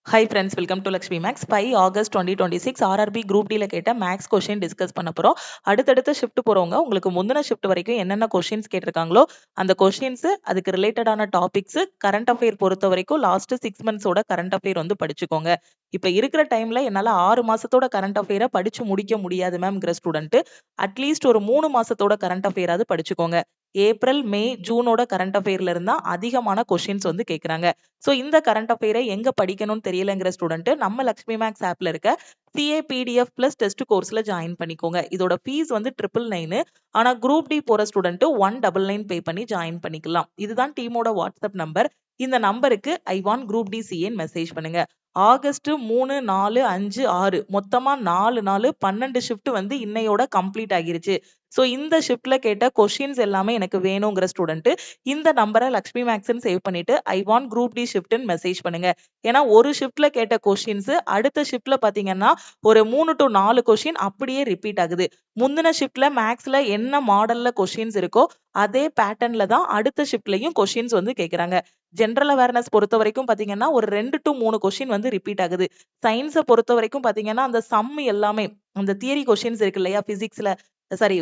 Hi friends, welcome to Lakshmi Max. 5 August 2026 RRB Group D ல கேட்ட maths question discuss பண்ண போறோம். அடுத்தடுத்த ஷிஃப்ட் போறவங்க உங்களுக்கு முந்தின ஷிஃப்ட் வரைக்கும் என்னென்ன கொஸ்டின்ஸ் கேட்டிருக்காங்களோ அந்த கொஸ்டின்ஸ் அதுக்கு ரிலேட்டடான டாபிக்ஸ் கரண்ட் அஃபேர் பொறுத்த வரைக்கும் லாஸ்ட் 6 மந்த்ஸோட கரண்ட் அஃபேர் வந்து படிச்சுக்கோங்க. இப்ப இருக்கிற டைம்ல என்னால 6 மாசத்தோட கரண்ட் அஃபேரை படிச்சு முடிக்க முடியாது மேம்ங்கிற ஸ்டூடெண்ட் அட்லீஸ்ட் ஒரு 3 மாசத்தோட கரண்ட் அஃபேராவது படிச்சுக்கோங்க. ஏப்ரல் மே ஜூனோட கரண்ட் அஃபேர்ல இருந்தா அதிகமான கொஸ்டின்ஸ் வந்து கேக்குறாங்க. சோ இந்த கரண்ட் அஃபேரை எங்க படிக்கணும்னு தெரியலங்கிற ஸ்டூடெண்ட் நம்ம லக்ஷ்மி மேக்ஸ் ஆப்ல இருக்க சிஏ பிடிஎஃப் பிளஸ் டெஸ்ட் கோர்ஸ்ல ஜாயின் பண்ணிக்கோங்க. இதோட ஃபீஸ் வந்து 999. ஆனா குரூப் டி போற ஸ்டூடெண்ட் 199 பே பண்ணி ஜாயின் பண்ணிக்கலாம். இதுதான் டீமோட வாட்ஸ்அப் நம்பர். இந்த நம்பருக்கு ஐ வாண்ட் குரூப் டி சிஏன்னு மெசேஜ் பண்ணுங்க. ஆகஸ்ட் 3, 4, 5, 6 மொத்தமா 4 நாள் 12 ஷிஃப்ட் வந்து இன்னையோட கம்ப்ளீட் ஆகிருச்சு. சோ இந்த ஷிஃப்ட்ல கேட்ட கொஸ்டின்ஸ் எல்லாமே எனக்கு வேணுங்கிற ஸ்டூடெண்ட் இந்த நம்பரை லக்ஷ்மி மேக்ஸ்ன்னு சேவ் பண்ணிட்டு ஐ வாண்ட் குரூப் டி ஷிஃப்ட்னு மெசேஜ் பண்ணுங்க. ஏன்னா ஒரு ஷிஃப்ட்ல கேட்ட கொஸ்டின்ஸ் அடுத்த ஷிஃப்ட்ல பாத்தீங்கன்னா ஒரு 3 to 4 கொஸ்டின் அப்படியே ரிப்பீட் ஆகுது. முந்தின ஷிஃப்ட்ல மேக்ஸ்ல என்ன மாடல்ல கொஸ்டின்ஸ் இருக்கோ அதே பேட்டர்ன்ல தான் அடுத்த ஷிஃப்ட்லயும் கொஸ்டின்ஸ் வந்து கேக்குறாங்க. ஜென்ரல் அவேர்னஸ் பொறுத்த வரைக்கும் பாத்தீங்கன்னா ஒரு 2 to 3 கொஸ்டின் வந்து ரிப்பீட் ஆகுது. சயின்ஸை பொறுத்த வரைக்கும் பாத்தீங்கன்னா அந்த சம் எல்லாமே அந்த தியரி கொஸ்டின்ஸ் இருக்கு இல்லையா பிசிக்ஸ்ல, சாரி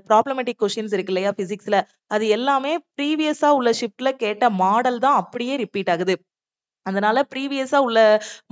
ப்ராப்ளமேட்டிக் கொஸ்டின்ஸ் இருக்கு இல்லையா பிசிக்ஸ்ல, அது எல்லாமே ப்ரீவியஸா உள்ள ஷிஃப்ட்ல கேட்ட மாடல் தான் அப்படியே ரிப்பீட் ஆகுது. அதனால ப்ரீவியஸா உள்ள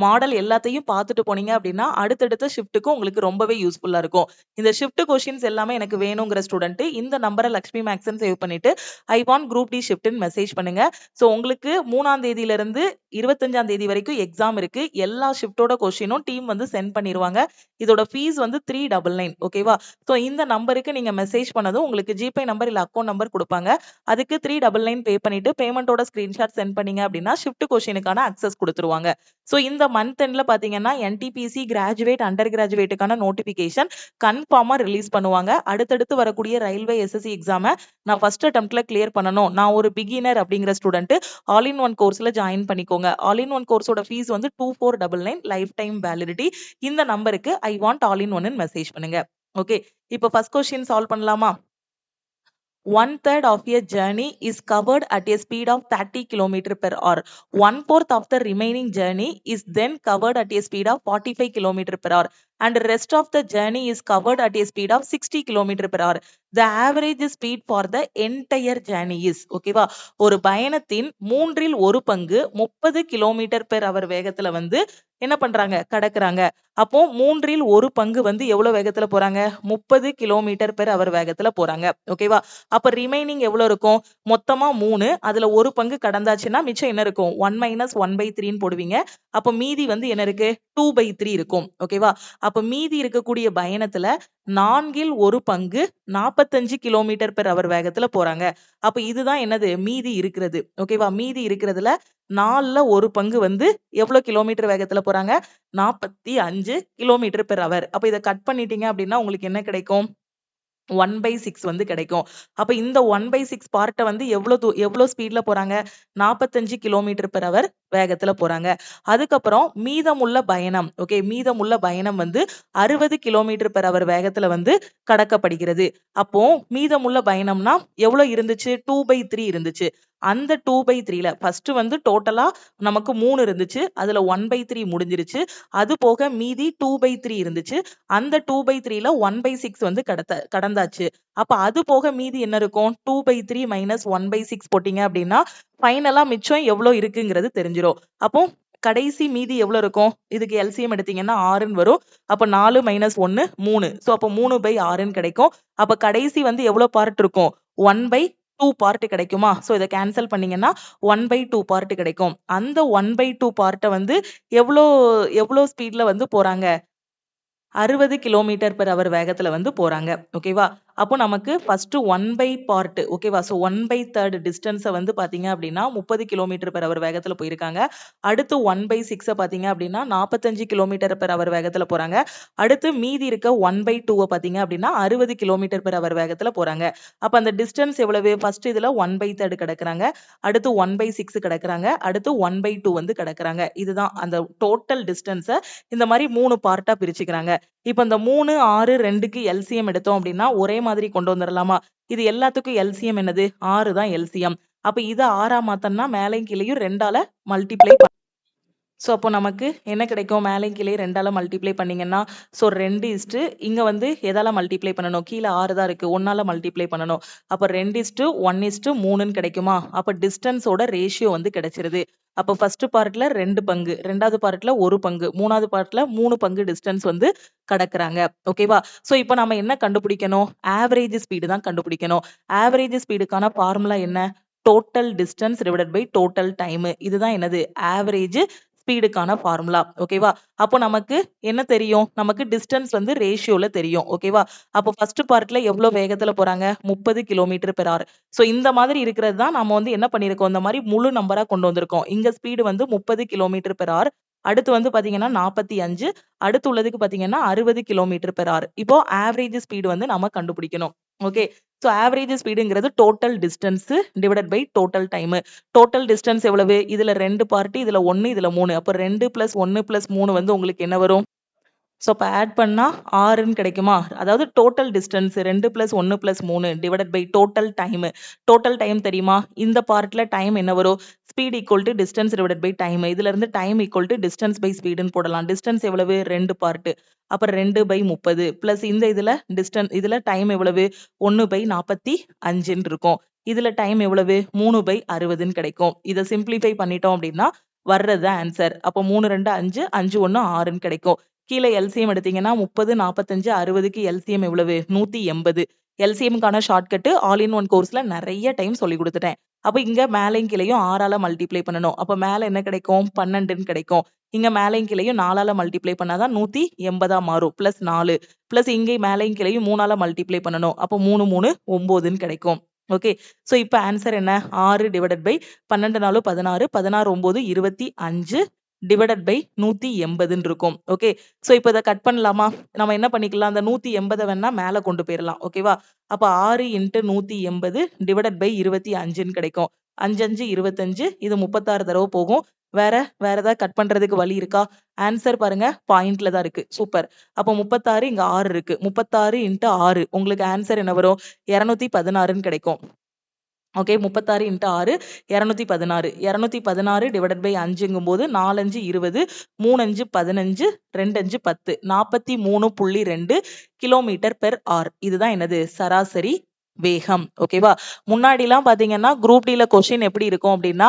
மாடல் எல்லாத்தையும் பார்த்துட்டு போனீங்க அப்படின்னா அடுத்தடுத்த ஷிஃப்ட்டுக்கும் உங்களுக்கு ரொம்பவே யூஸ்ஃபுல்லா இருக்கும். இந்த ஷிஃப்ட் கொஸ்டின்ஸ் எல்லாமே எனக்கு வேணுங்கிற ஸ்டூடெண்ட் இந்த நம்பரை லக்ஷ்மி மேக்ஸ்ன்னு சேவ் பண்ணிட்டு ஐ வாண்ட் குரூப் டி ஷிஃப்ட்னு மெசேஜ் பண்ணுங்க. ஸோ உங்களுக்கு 3ஆம் தேதியில இருந்து 25ஆம் தேதி வரைக்கும் எக்ஸாம் இருக்கு. எல்லா ஷிஃப்ட்டோட கொஸ்டினும் டீம் வந்து சென்ட் பண்ணிடுவாங்க. இதோட ஃபீஸ் வந்து 399. ஓகேவா? ஸோ இந்த நம்பருக்கு நீங்க மெசேஜ் பண்ணதும் உங்களுக்கு ஜிபே நம்பர் இல்ல அக்கௌண்ட் நம்பர் கொடுப்பாங்க. அதுக்கு 399 பே பண்ணிட்டு பேமெண்டோட ஸ்கிரீன்ஷாட் சென்ட் பண்ணீங்க அப்படின்னா ஷிஃப்ட் கொஸ்டினுக்கான அக்சஸ் கொடுத்துருவாங்க. சோ இந்த மந்த் எண்ட்ல பாத்தீங்கன்னா என்டிபிசி கிராஜுவேட் அண்டர் கிராஜுவேட்டுக்கான நோட்டிபிகேஷன் கன்ஃபார்மா ரிலீஸ் பண்ணுவாங்க. அடுத்தடுத்து வரக்கூடிய ரயில்வே எஸ்எஸ்சி எக்ஸாம நான் ஃபர்ஸ்ட் அட்டெம்ப்ட்ல கிளியர் பண்ணணும், நான் ஒரு பிகினர் அப்படிங்கிற ஸ்டூடெண்ட் ஆல் இன் ஒன் கோர்ஸ்ல ஜாயின் பண்ணிக்கோங்க. ஆல் இன் ஒன் கோர்ஸோட ஃபீஸ் வந்து 2499 லைஃப் டைம் வேலிடிட்டி. இந்த நம்பருக்கு I want all in one message பண்ணுங்க. ஓகே, இப்போ ஃபர்ஸ்ட் கொஸ்டின் சால்வ் பண்ணலாமா? 1/3 of a journey is covered at a speed of 30 km per hour. 1/4 of the remaining journey is then covered at a speed of 45 km per hour. And the rest of the journey is covered at a speed of 60 km per hour. The average speed for the entire journey is. ஓகேவா? ஒரு பயணத்தின் 1/3 30 km per hour வேகத்துல வந்து என்ன பண்றாங்க? கடக்குறாங்க. அப்போ 1/3 வந்து எவ்வளவு வேகத்துல போறாங்க? 30 km per hour வேகத்துல போறாங்க. ஓகேவா? அப்ப ரிமைனிங் எவ்வளவு இருக்கும்? மொத்தமா 3, அதுல ஒரு பங்கு கடந்தாச்சுன்னா மிச்சம் என்ன இருக்கும்? 1 - 1/3 போடுவீங்க. அப்ப மீதி வந்து என்ன இருக்கு? 2/3 இருக்கும். ஓகேவா? அப்ப மீதி இருக்கக்கூடிய பயணத்துல 4/1 45 கிலோமீட்டர் பெர் அவர் வேகத்துல போறாங்க. அப்ப இதுதான் என்னது? மீதி இருக்கிறது. ஓகேவா? மீதி இருக்கிறதுல 4/1 வந்து எவ்வளவு கிலோமீட்டர் வேகத்துல போறாங்க? 45 கிலோமீட்டர் பெர் அவர். அப்ப இதை கட் பண்ணிட்டீங்க அப்படின்னா உங்களுக்கு என்ன கிடைக்கும்? 1/6 வந்து கிடைக்கும். அப்ப இந்த 1/6 பார்ட்ட வந்து எவ்வளவு ஸ்பீட்ல போறாங்க? 45 கிலோமீட்டர் பெர் அவர் வேகத்துல போறாங்க. அதுக்கப்புறம் மீதமுள்ள பயணம், ஓகே, மீதமுள்ள பயணம் வந்து 60 கிலோமீட்டர் பெர் அவர் வேகத்துல வந்து கடக்கப்படுகிறது. அப்போ மீதமுள்ள பயணம்னா எவ்வளவு இருந்துச்சு? 2/3 இருந்துச்சு. அந்த 2/3ல ஃபர்ஸ்ட் வந்து டோட்டலா நமக்கு 3 இருந்துச்சு. அதுல 1/3 முடிஞ்சிருச்சு. அது போக மீதி 2/3 இருந்துச்சு. அந்த 2/3ல 1/6 வந்து கடந்தாச்சு. அப்ப அது போக மீதி என்ன இருக்கும்? 2/3 - 1/6 போட்டீங்க அப்படின்னா ஃபைனலா மிச்சம் எவ்வளவு இருக்குங்கிறது தெரிஞ்சிரும். அப்போ கடைசி மீதி எவ்வளவு இருக்கும்? இதுக்கு எல்சிஎம் எடுத்தீங்கன்னா 6ன்னு வரும். அப்ப 4 - 1 3. சோ அப்ப 3/6ன்னு கிடைக்கும். அப்ப கடைசி வந்து எவ்வளவு பார்ட் இருக்கும்? 1/2 பார்ட் கிடைக்குமா? சோ இதை கேன்சல் பண்ணீங்கன்னா 1/2 பார்ட் கிடைக்கும். அந்த 1/2 பார்ட்ட வந்து எவ்வளோ ஸ்பீட்ல வந்து போறாங்க? 60 கிலோமீட்டர் பெர் அவர் வேகத்துல வந்து போறாங்க. ஓகேவா? அப்போ நமக்கு ஃபர்ஸ்ட் 1 பார்ட், ஓகேவா? சோ 1/3 டிஸ்டன்ஸை வந்து பாத்தீங்க அப்படின்னா 30 கிலோமீட்டர் பெர் அவர் வேகத்துல போயிருக்காங்க. அடுத்து 1/6 பாத்தீங்க அப்படின்னா 45 கிலோமீட்டர் பெர் அவர் வேகத்துல போறாங்க. அடுத்து மீதி இருக்க 1/2 பாத்தீங்க அப்படின்னா 60 கிலோமீட்டர் பெர் அவர் வேகத்துல போறாங்க. அப்ப அந்த டிஸ்டன்ஸ் எவ்வளவு? ஃபர்ஸ்ட் இதுல 1/3 கிடக்குறாங்க. அடுத்து 1/6 கிடக்குறாங்க. அடுத்து 1/2 வந்து கிடக்குறாங்க. இதுதான் அந்த டோட்டல் டிஸ்டன்ஸை இந்த மாதிரி 3 பார்ட்டா பிரிச்சுக்கிறாங்க. இப்ப இந்த 3, 6, 2க்கு எல்சிஎம் எடுத்தோம் அப்படின்னா ஒரே மாதிரி கொண்டு வந்துடலாமா? இது எல்லாத்துக்கும் எல்சிஎம் என்னது? 6 தான் எல்சிஎம். அப்ப இத 6ஆ மாத்தணும்னா மேலையும் கீழையும் 2ஆல மல்டிப்ளை ஸோ அப்போ நமக்கு என்ன கிடைக்கும்? மேலையும் கீழே 2ஆல மல்டிப்ளை பண்ணீங்கன்னா, ஸோ 2 இங்க வந்து எதால மல்டிப்ளை பண்ணணும்? கீழ 6 தான் இருக்கு. 1ஆல மல்டிப்ளை பண்ணணும். அப்ப 2:1:3ன்னு கிடைக்குமா? அப்ப டிஸ்டன்ஸோட ரேஷியோ வந்து கிடைச்சிருது. அப்ப ஃபர்ஸ்ட் பார்ட்ல 2 பங்கு, 2வது பார்ட்ல 1 பங்கு, 3வது பார்ட்ல 3 பங்கு டிஸ்டன்ஸ் வந்து கடக்குறாங்க. ஓகேவா? ஸோ இப்ப நம்ம என்ன கண்டுபிடிக்கணும்? ஆவரேஜ் ஸ்பீடு தான் கண்டுபிடிக்கணும். ஆவரேஜ் ஸ்பீடுக்கான ஃபார்முலா என்ன? Total distance divided by total time. இதுதான் என்னது? ஆவரேஜ் ஸ்பீடுக்கான ஃபார்முலா. ஓகேவா? அப்போ நமக்கு என்ன தெரியும்? நமக்கு டிஸ்டன்ஸ் வந்து ரேஷியோல தெரியும். ஓகேவா? அப்போ ஃபர்ஸ்ட் பார்ட்ல எவ்ளோ வேகத்துல போறாங்க? 30 km/h. ஸோ இந்த மாதிரி இருக்கிறது தான் நாம வந்து என்ன பண்ணியிருக்கோம்? இந்த மாரி முழு நம்பரா கொண்டு வந்திருக்கோம். இங்க ஸ்பீடு வந்து 30 km/h. அடுத்து வந்து பாத்தீங்கன்னா 45. அடுத்து உள்ளதுக்கு பாத்தீங்கன்னா 60 km/h. இப்போ ஆவரேஜ் ஸ்பீடு வந்து நம்ம கண்டுபிடிக்கணும். ஓகே. ஸோ ஆவரேஜ் ஸ்பீடுங்கிறது total distance divided by total time. Total distance எவ்வளவு? இதுல 2 பார்ட், இதுல 1, இதுல 3. அப்ப 2 + 1 + 3 வந்து உங்களுக்கு என்ன வரும்? ஸோ அப்ப ஆட் பண்ணா 6ன்னு கிடைக்குமா? அதாவது total distance 2 + 1 + 3 divided by total time. Total time தெரியுமா? இந்த பார்ட்ல டைம் என்ன வரும்? Speed equal to distance divided by time. இதுல இருந்து time equal to distance by ஸ்பீடுன்னு போடலாம். டிஸ்டன்ஸ் எவ்வளவு? 2 பார்ட். அப்ப 2/30 பிளஸ் இந்த இதுல டைம் எவ்வளவு? 1/45ன்னு இருக்கும். இதுல டைம் எவ்வளவு? 3/60ன்னு கிடைக்கும். இத சிம்ப்ளிஃபை பண்ணிட்டோம் அப்படின்னா வர்றது ஆன்சர். அப்ப 3 2 5, 5 1 6ன்னு கிடைக்கும். கீழ எல்சிஎம் எடுத்தீங்கன்னா 30, 45, 60க்கு எல்சிஎம் எவ்வளவு? 180. எல்சிஎம்க்கான ஷார்ட்கட் ஆல் இன் ஒன் கோர்ஸ்ல நெறைய டைம் சொல்லிக் குடுத்துட்டேன். அப்ப இங்க மேலையும் கீழையும் 6ஆல மல்டிப்ளை பண்ணணும். அப்ப மேல என்ன கிடைக்கும்? 12ன்னு கிடைக்கும். இங்க மேலையும் கீழையும் 4ஆல மல்டிப்ளை பண்ணாதான் 180ஆ மாறும். பிளஸ் 4. பிளஸ் இங்க மேலையும் கீழையும் 3ஆல மல்டிப்ளை பண்ணணும். அப்ப 3 3 9ன்னு கிடைக்கும். ஓகே. சோ இப்ப ஆன்சர் என்ன? 6 டிவைடட் பை 12 4 16, 16 9 25 டிவைடட் பை 180ன்னு இருக்கும். ஓகே. சோ இப்ப இத கட் பண்ணலாமா? நம்ம என்ன பண்ணிக்கலாம்? அந்த 180 வேணா மேல கொண்டு போயிரலாம். ஓகேவா? அப்ப 6 × 180 டிவைடட் பை 25ன்னு கிடைக்கும். 5 5 25 இது 36 தடவ போகும். வேற ஏதாவது கட் பண்றதுக்கு வழி இருக்கா? ஆன்சர் பாருங்க பாயிண்ட்ல தான் இருக்கு. சூப்பர். அப்ப 36 இங்க 6 இருக்கு. 36 × 6 உங்களுக்கு ஆன்சர் என்ன வரும்? 216ன்னு கிடைக்கும். ஓகே. 36 × 6 216. 216 டிவைடட் பை 5ங்கும்போது 4 5 20, 3 5 15, 2 5 10. 43.2 km/h. இதுதான் என்னது? சராசரி வேகம். ஓகேவா? முன்னாடிலாம் பாத்தீங்கன்னா குரூப் டில கொஸ்டின் எப்படி இருக்கும் அப்படின்னா,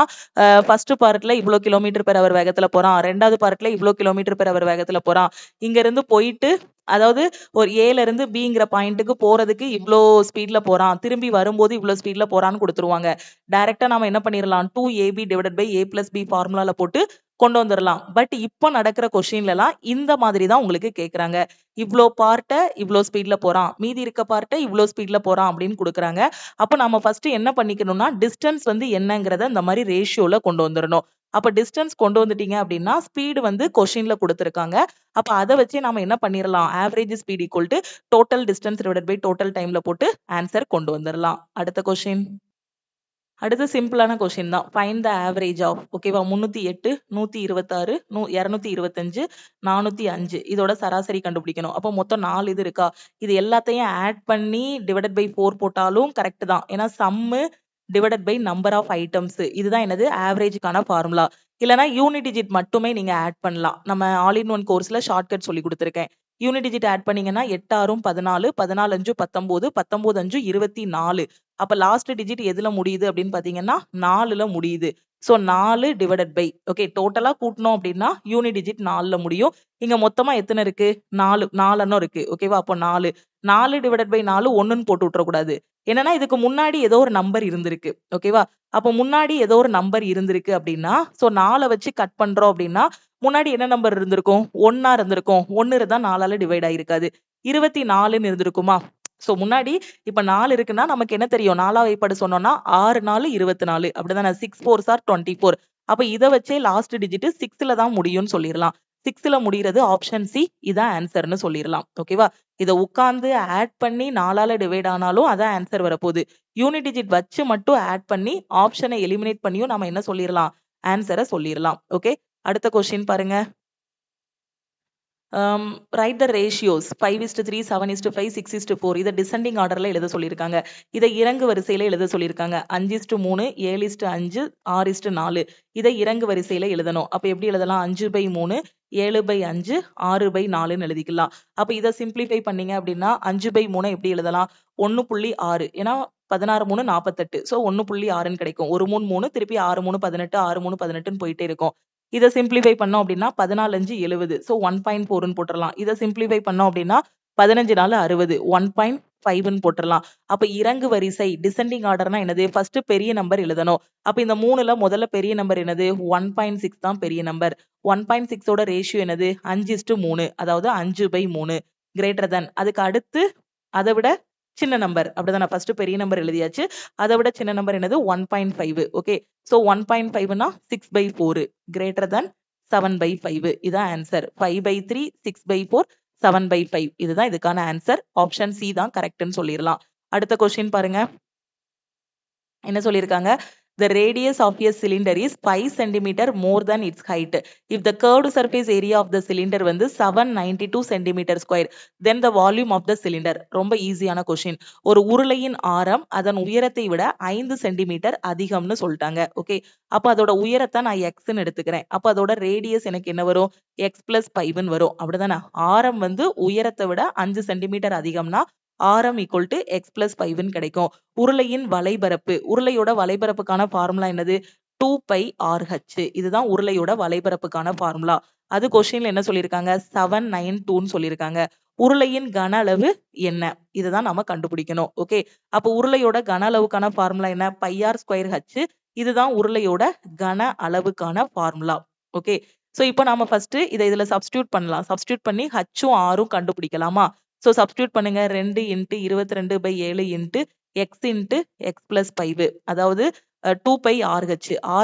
ஃபர்ஸ்ட் பார்ட்ல இவ்ளோ km/h வேகத்துல போறான். 2வது பார்ட்ல இவ்ளோ km/h வேகத்துல போறான். இங்க இருந்து போயிட்டு அதாவது ஒரு ஏல இருந்து பிங்கிற பாயிண்ட்டுக்கு போறதுக்கு இவ்ளோ ஸ்பீட்ல போறான். திரும்பி வரும்போது இவ்ளோ ஸ்பீட்ல போறான்னு குடுத்துருவாங்க. டைரக்ட்டா நாம என்ன பண்ணிரலாம்? 2ab divided by a + b ஃபார்முலால போட்டு கொண்டு வந்துரலாம். பட் இப்ப நடக்கிற கொஸ்டின்லலாம் இந்த மாதிரி தான் உங்களுக்கு கேக்குறாங்க. இவ்ளோ பார்ட்ட இவ்ளோ ஸ்பீட்ல போறான். மீதி இருக்க பார்ட்ட இவ்ளோ ஸ்பீட்ல போறான் அப்படின்னு குடுக்குறாங்க. அப்ப நம்ம ஃபர்ஸ்ட் என்ன பண்ணிக்கணும்னா, டிஸ்டன்ஸ் வந்து என்னங்கிறத இந்த மாரி ரேஷியோல கொண்டு வந்துரணும். அப்ப டிஸ்டன்ஸ் கொண்டு வந்துட்டீங்க அப்படின்னா, ஸ்பீடு வந்து கொஸ்டின்ல குடுத்துருக்காங்க. அப்ப அத வச்சே நாம என்ன பண்ணிரலாம்? Average speed equal to total distance divided by total டைம்ல போட்டு ஆன்சர் கொண்டு வந்துரலாம். அடுத்த கொஸ்டின். அடுத்து சிம்பிளான கொஸ்டின் தான். ஃபைண்ட் த ஆவரேஜ் ஆஃப் ஓகேவா? 308, 126, 225, 405 இதோட சராசரி கண்டுபிடிக்கணும். அப்போ மொத்தம் 4 இது இருக்கா? இது எல்லாத்தையும் ஆட் பண்ணி டிவைடட் பை 4 போட்டாலும் கரெக்ட் தான். ஏன்னா sum divided by number of items இதுதான் என்னது? ஆவரேஜ்க்கான ஃபார்முலா. இல்லனா யூனிட் டிஜிட் மட்டுமே நீங்க ஆட் பண்ணலாம். நம்ம ஆல் இன் ஒன் கோர்ஸ்ல ஷார்ட்கட் சொல்லி குடுத்துருக்கேன். யூனிட் டிஜிட் ஆட் பண்ணீங்கன்னா 8 6 14, 14 5 19, 19 5 24. அப்ப லாஸ்ட் டிஜிட் எதுல முடியுது அப்படின்னு பாத்தீங்கன்னா 4ல முடியுது. சோ 4 டிவைடட் பை ஓகே டோட்டலா கூட்டணும் அப்படின்னா யூனிட் டிஜிட் 4ல முடியும். இங்க மொத்தமா எத்தனை இருக்கு? 4 எண்ணம் இருக்கு. ஓகேவா? அப்போ 4 4 டிவைடட் பை 4 1ன்னு போட்டு விட்டுற கூடாது. என்னன்னா இதுக்கு முன்னாடி ஏதோ ஒரு நம்பர் இருந்திருக்கு. ஓகேவா? அப்ப முன்னாடி ஏதோ ஒரு நம்பர் இருந்திருக்கு அப்படின்னா சோ 4 வச்சு கட் பண்றோம் அப்படின்னா முன்னாடி என்ன நம்பர் இருந்திருக்கும்? 1ஆ இருந்திருக்கும். 1 இருந்தா 4ஆல டிவைட் ஆயிருக்காது. 24ன்னு இருந்திருக்குமா? சோ முன்னாடி இப்ப 4 இருக்குன்னா நமக்கு என்ன தெரியும்? 4ஆ வகைப்பாடு சொன்னோம்னா 6 4 24 அப்படிதானே? 6 4s are 24. அப்ப இத வச்சே லாஸ்ட் டிஜிட் 6ல தான் முடியும்னு சொல்லிரலாம். 6ல முடிகிறது ஆப்ஷன் சி. இதான் ஆன்சர்னு சொல்லிரலாம். ஓகேவா? இத உட்கார்ந்து ஆட் பண்ணி 4ஆல டிவைட் ஆனாலும் அதான் ஆன்சர் வரப்போகுது. யூனிட் டிஜிட் வச்சு மட்டும் ஆட் பண்ணி ஆப்ஷனை எலிமினேட் பண்ணியும் நம்ம என்ன சொல்லிரலாம்? ஆன்சரை சொல்லிரலாம். ஓகே. அடுத்த கொஸ்டின் பாருங்க. ரைட் த ரேஷியோஸ் 5:3, 7:5, 6:4 இதை டிசெண்டிங் ஆர்டர்ல எழுத சொல்லியிருக்காங்க. இதை இறங்கு வரிசையில எழுத சொல்லியிருக்காங்க. 5:3, 7:5, 6:4 இதை இறங்கு வரிசையில எழுதணும். அப்ப எப்படி எழுதலாம்? 5/3, 7/5, 6/4ன்னு எழுதிக்கலாம். அப்ப இதை சிம்பிளிஃபை பண்ணீங்க அப்படின்னா 5/3 எப்படி எழுதலாம்? 1.6 ஏன்னா 16 3 48. ஸோ 1.6ன்னு கிடைக்கும். 1 3 3 திருப்பி 6 3 18 6 3 18ன்னு போயிட்டே இருக்கும். இதை சிம்பிளிஃபை பண்ணோம் அப்படின்னா 14 5 70. ஸோ 1.4ன்னு போட்டுடலாம். இதை சிம்பிளிஃபை பண்ணோம் அப்படின்னா 15 4 60. 1.5ன்னு போட்டுடலாம். அப்ப இறங்கு வரிசை டிசெண்டிங் ஆர்டர்னா என்னது? ஃபர்ஸ்ட் பெரிய நம்பர் எழுதணும். அப்ப இந்த 3ல முதல்ல பெரிய நம்பர் என்னது? 1.6 தான் பெரிய நம்பர். 1.6 ஓட ரேஷியோ என்னது? 5:3. அதாவது 5/3 கிரேட்டர் தென். அதுக்கு அடுத்து அதை விட சின்ன நம்பர். அப்படிதானே? ஃபர்ஸ்ட் பெரிய நம்பர் எழுதியாச்சு. அதை விட சின்ன நம்பர் என்னது? 1.5. ஓகே. ஸோ 1.5னா 6/4 கிரேட்டர் தென் 7/5. இதான் ஆன்சர். 5/3, 6/4, 7/5 இதுதான் இதுக்கான ஆன்சர். ஆப்ஷன் சி தான் கரெக்ட்னு சொல்லிடலாம். அடுத்த கொஸ்டின் பாருங்க. என்ன சொல்லியிருக்காங்க? The radius of a cylinder is 5 cm more than its height. If the curved surface area of the cylinder வந்து 792 cm square, then the volume of the cylinder. ரொம்ப ஈஸியான question. ஒரு உருளையின் ஆரம் அதன் உயரத்தை விட 5 சென்டிமீட்டர் அதிகம்னு சொல்லிட்டாங்க. ஓகே. அப்ப அதோட உயரத்தை நான் எக்ஸ்ன்னு எடுத்துக்கிறேன். அப்ப அதோட ரேடியஸ் எனக்கு என்ன வரும்? x+5ன்னு வரும். அப்படிதானே? ஆரம் வந்து உயரத்தை விட 5 சென்டிமீட்டர் அதிகம்னா ஆரம் ஈக்குவல் டு x+5ன்னு கிடைக்கும். உருளையின் வலைபரப்பு. உருளையோட வலைபரப்புக்கான ஃபார்முலா என்னது? 2πRh. இதுதான் உருளையோட வலைபரப்புக்கான ஃபார்முலா. அது கொஸ்டின்ல என்ன சொல்லியிருக்காங்க? 792ன்னு சொல்லியிருக்காங்க. உருளையின் கன அளவு என்ன? இதுதான் நாம கண்டுபிடிக்கணும். ஓகே. அப்ப உருளையோட கன அளவுக்கான ஃபார்முலா என்ன? πr²h. இதுதான் உருளையோட கன அளவுக்கான ஃபார்முலா. ஓகே. சோ இப்போ நாம ஃபர்ஸ்ட் இதை இதுல சப்ஸ்டியூட் பண்ணலாம். சப்ஸ்டியூட் பண்ணி ஹச்சும் ஆரும் கண்டுபிடிக்கலாமா? சோ சப்ஸ்டியூட் பண்ணுங்க. 2 × 22/7 × x × x+5. அதாவது 2πRh.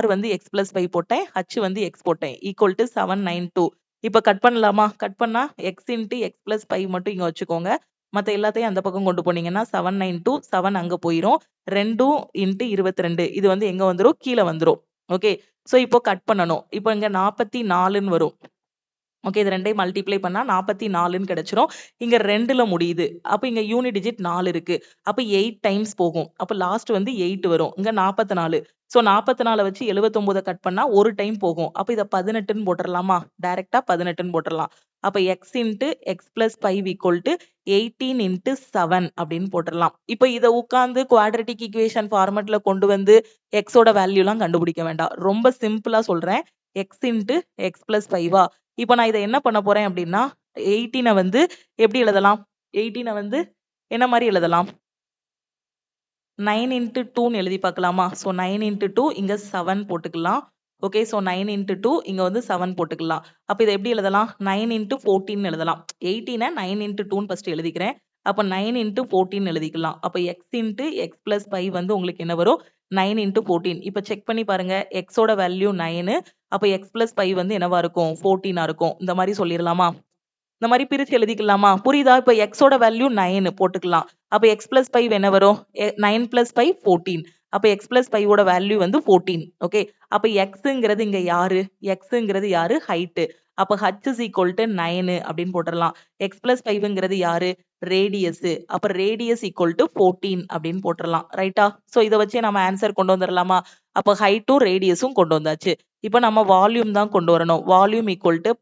r வந்து x+5 போட்டேன். h வந்து x போட்டேன். Equal to 792. இப்ப கட் பண்ணலாமா? கட் பண்ணா x × x+5 மட்டும் இங்க வச்சுக்கோங்க. மத்த எல்லாத்தையும் அந்த பக்கம் கொண்டு போனீங்கன்னா 792 7 அங்க போயிரும். 2 × 22 இது வந்து எங்க வந்துரும்? கீழே வந்துரும். ஓகே. சோ இப்போ கட் பண்ணணும். இப்போ இங்க 44ன்னு வரும். ஓகே. இது ரெண்டையும் மல்டிப்ளை பண்ணா 44ன்னு கிடைச்சிரும். இங்க 2ல முடியுது. அப்ப இங்க யூனிட் டிஜிட் 4 இருக்கு. அப்ப 8 டைம்ஸ் போகும். அப்ப லாஸ்ட் வந்து 8 வரும். இங்க 44. சோ 44 வச்சு 79 கட் பண்ணா ஒரு டைம் போகும். அப்ப இத 18ன்னு போட்டுறலாமா? டைரக்டா 18ன்னு போட்டுறலாம். அப்ப x × x+5 ஈக்குவல் டு 18 × 7 அப்படின்னு போட்டுறலாம். இப்ப இத உட்கார்ந்து குவாட்ரட்டிக் ஈக்குவேஷன் ஃபார்மட்ல கொண்டு வந்து x ஓட வேல்யூ எல்லாம் கண்டுபிடிக்க வேண்டாம். ரொம்ப சிம்பிளா சொல்றேன். x × x+5 இப்போ நான் இதை என்ன பண்ண போறேன் அப்படின்னா 18 வந்து எப்படி எழுதலாம்? 18 வந்து என்ன மாதிரி எழுதலாம்? 9 × 2ன்னு எழுதி பார்க்கலாமா? ஸோ 9 × 2 இங்க 7 போட்டுக்கலாம். ஓகே. ஸோ 9 × 2 இங்க வந்து 7 போட்டுக்கலாம். அப்ப இதை எப்படி எழுதலாம்? 9 × 14 எழுதலாம். 18 9 × 2ன்னு ஃபர்ஸ்ட் எழுதிக்கிறேன். அப்ப 9 × 14 எழுதிக்கலாம். அப்ப x × x+5 வந்து உங்களுக்கு என்ன வரும்? 9 × 14. இப்ப செக் பண்ணி பாருங்க. x ஓட வேல்யூ 9. அப்ப x+5 வந்து என்னவா இருக்கும்? 14 இருக்கும். இந்த மாதிரி சொல்லிடலாமா? இந்த மாதிரி பிரிச்சு எழுதிக்கலாமா? புரியுதா? இப்ப x ஓட வேல்யூ 9 போட்டுக்கலாம். அப்ப x+5 என்ன வரும்? 9 + 5 14. அப்ப x+5 ஓட வேல்யூ வந்து 14. ஓகே. அப்ப xங்கிறது இங்க யாரு? xங்கிறது யாரு? ஹைட். அப்ப h = 9 அப்படின்னு போட்டுறலாம். x+5ங்கிறது யாரு? ரேடியஸ். அப்ப ரேடியஸ் = 14 அப்படின்னு போட்டுறலாம். ரைட்டா? சோ இத வச்சே நம்ம ஆன்சர் கொண்டு வந்துடலாமா? அப்ப ஹைட்டும் ரேடியஸும் கொண்டு வந்தாச்சு. இப்ப நம்ம வால்யூம் தான் கொண்டு வரணும். Volume =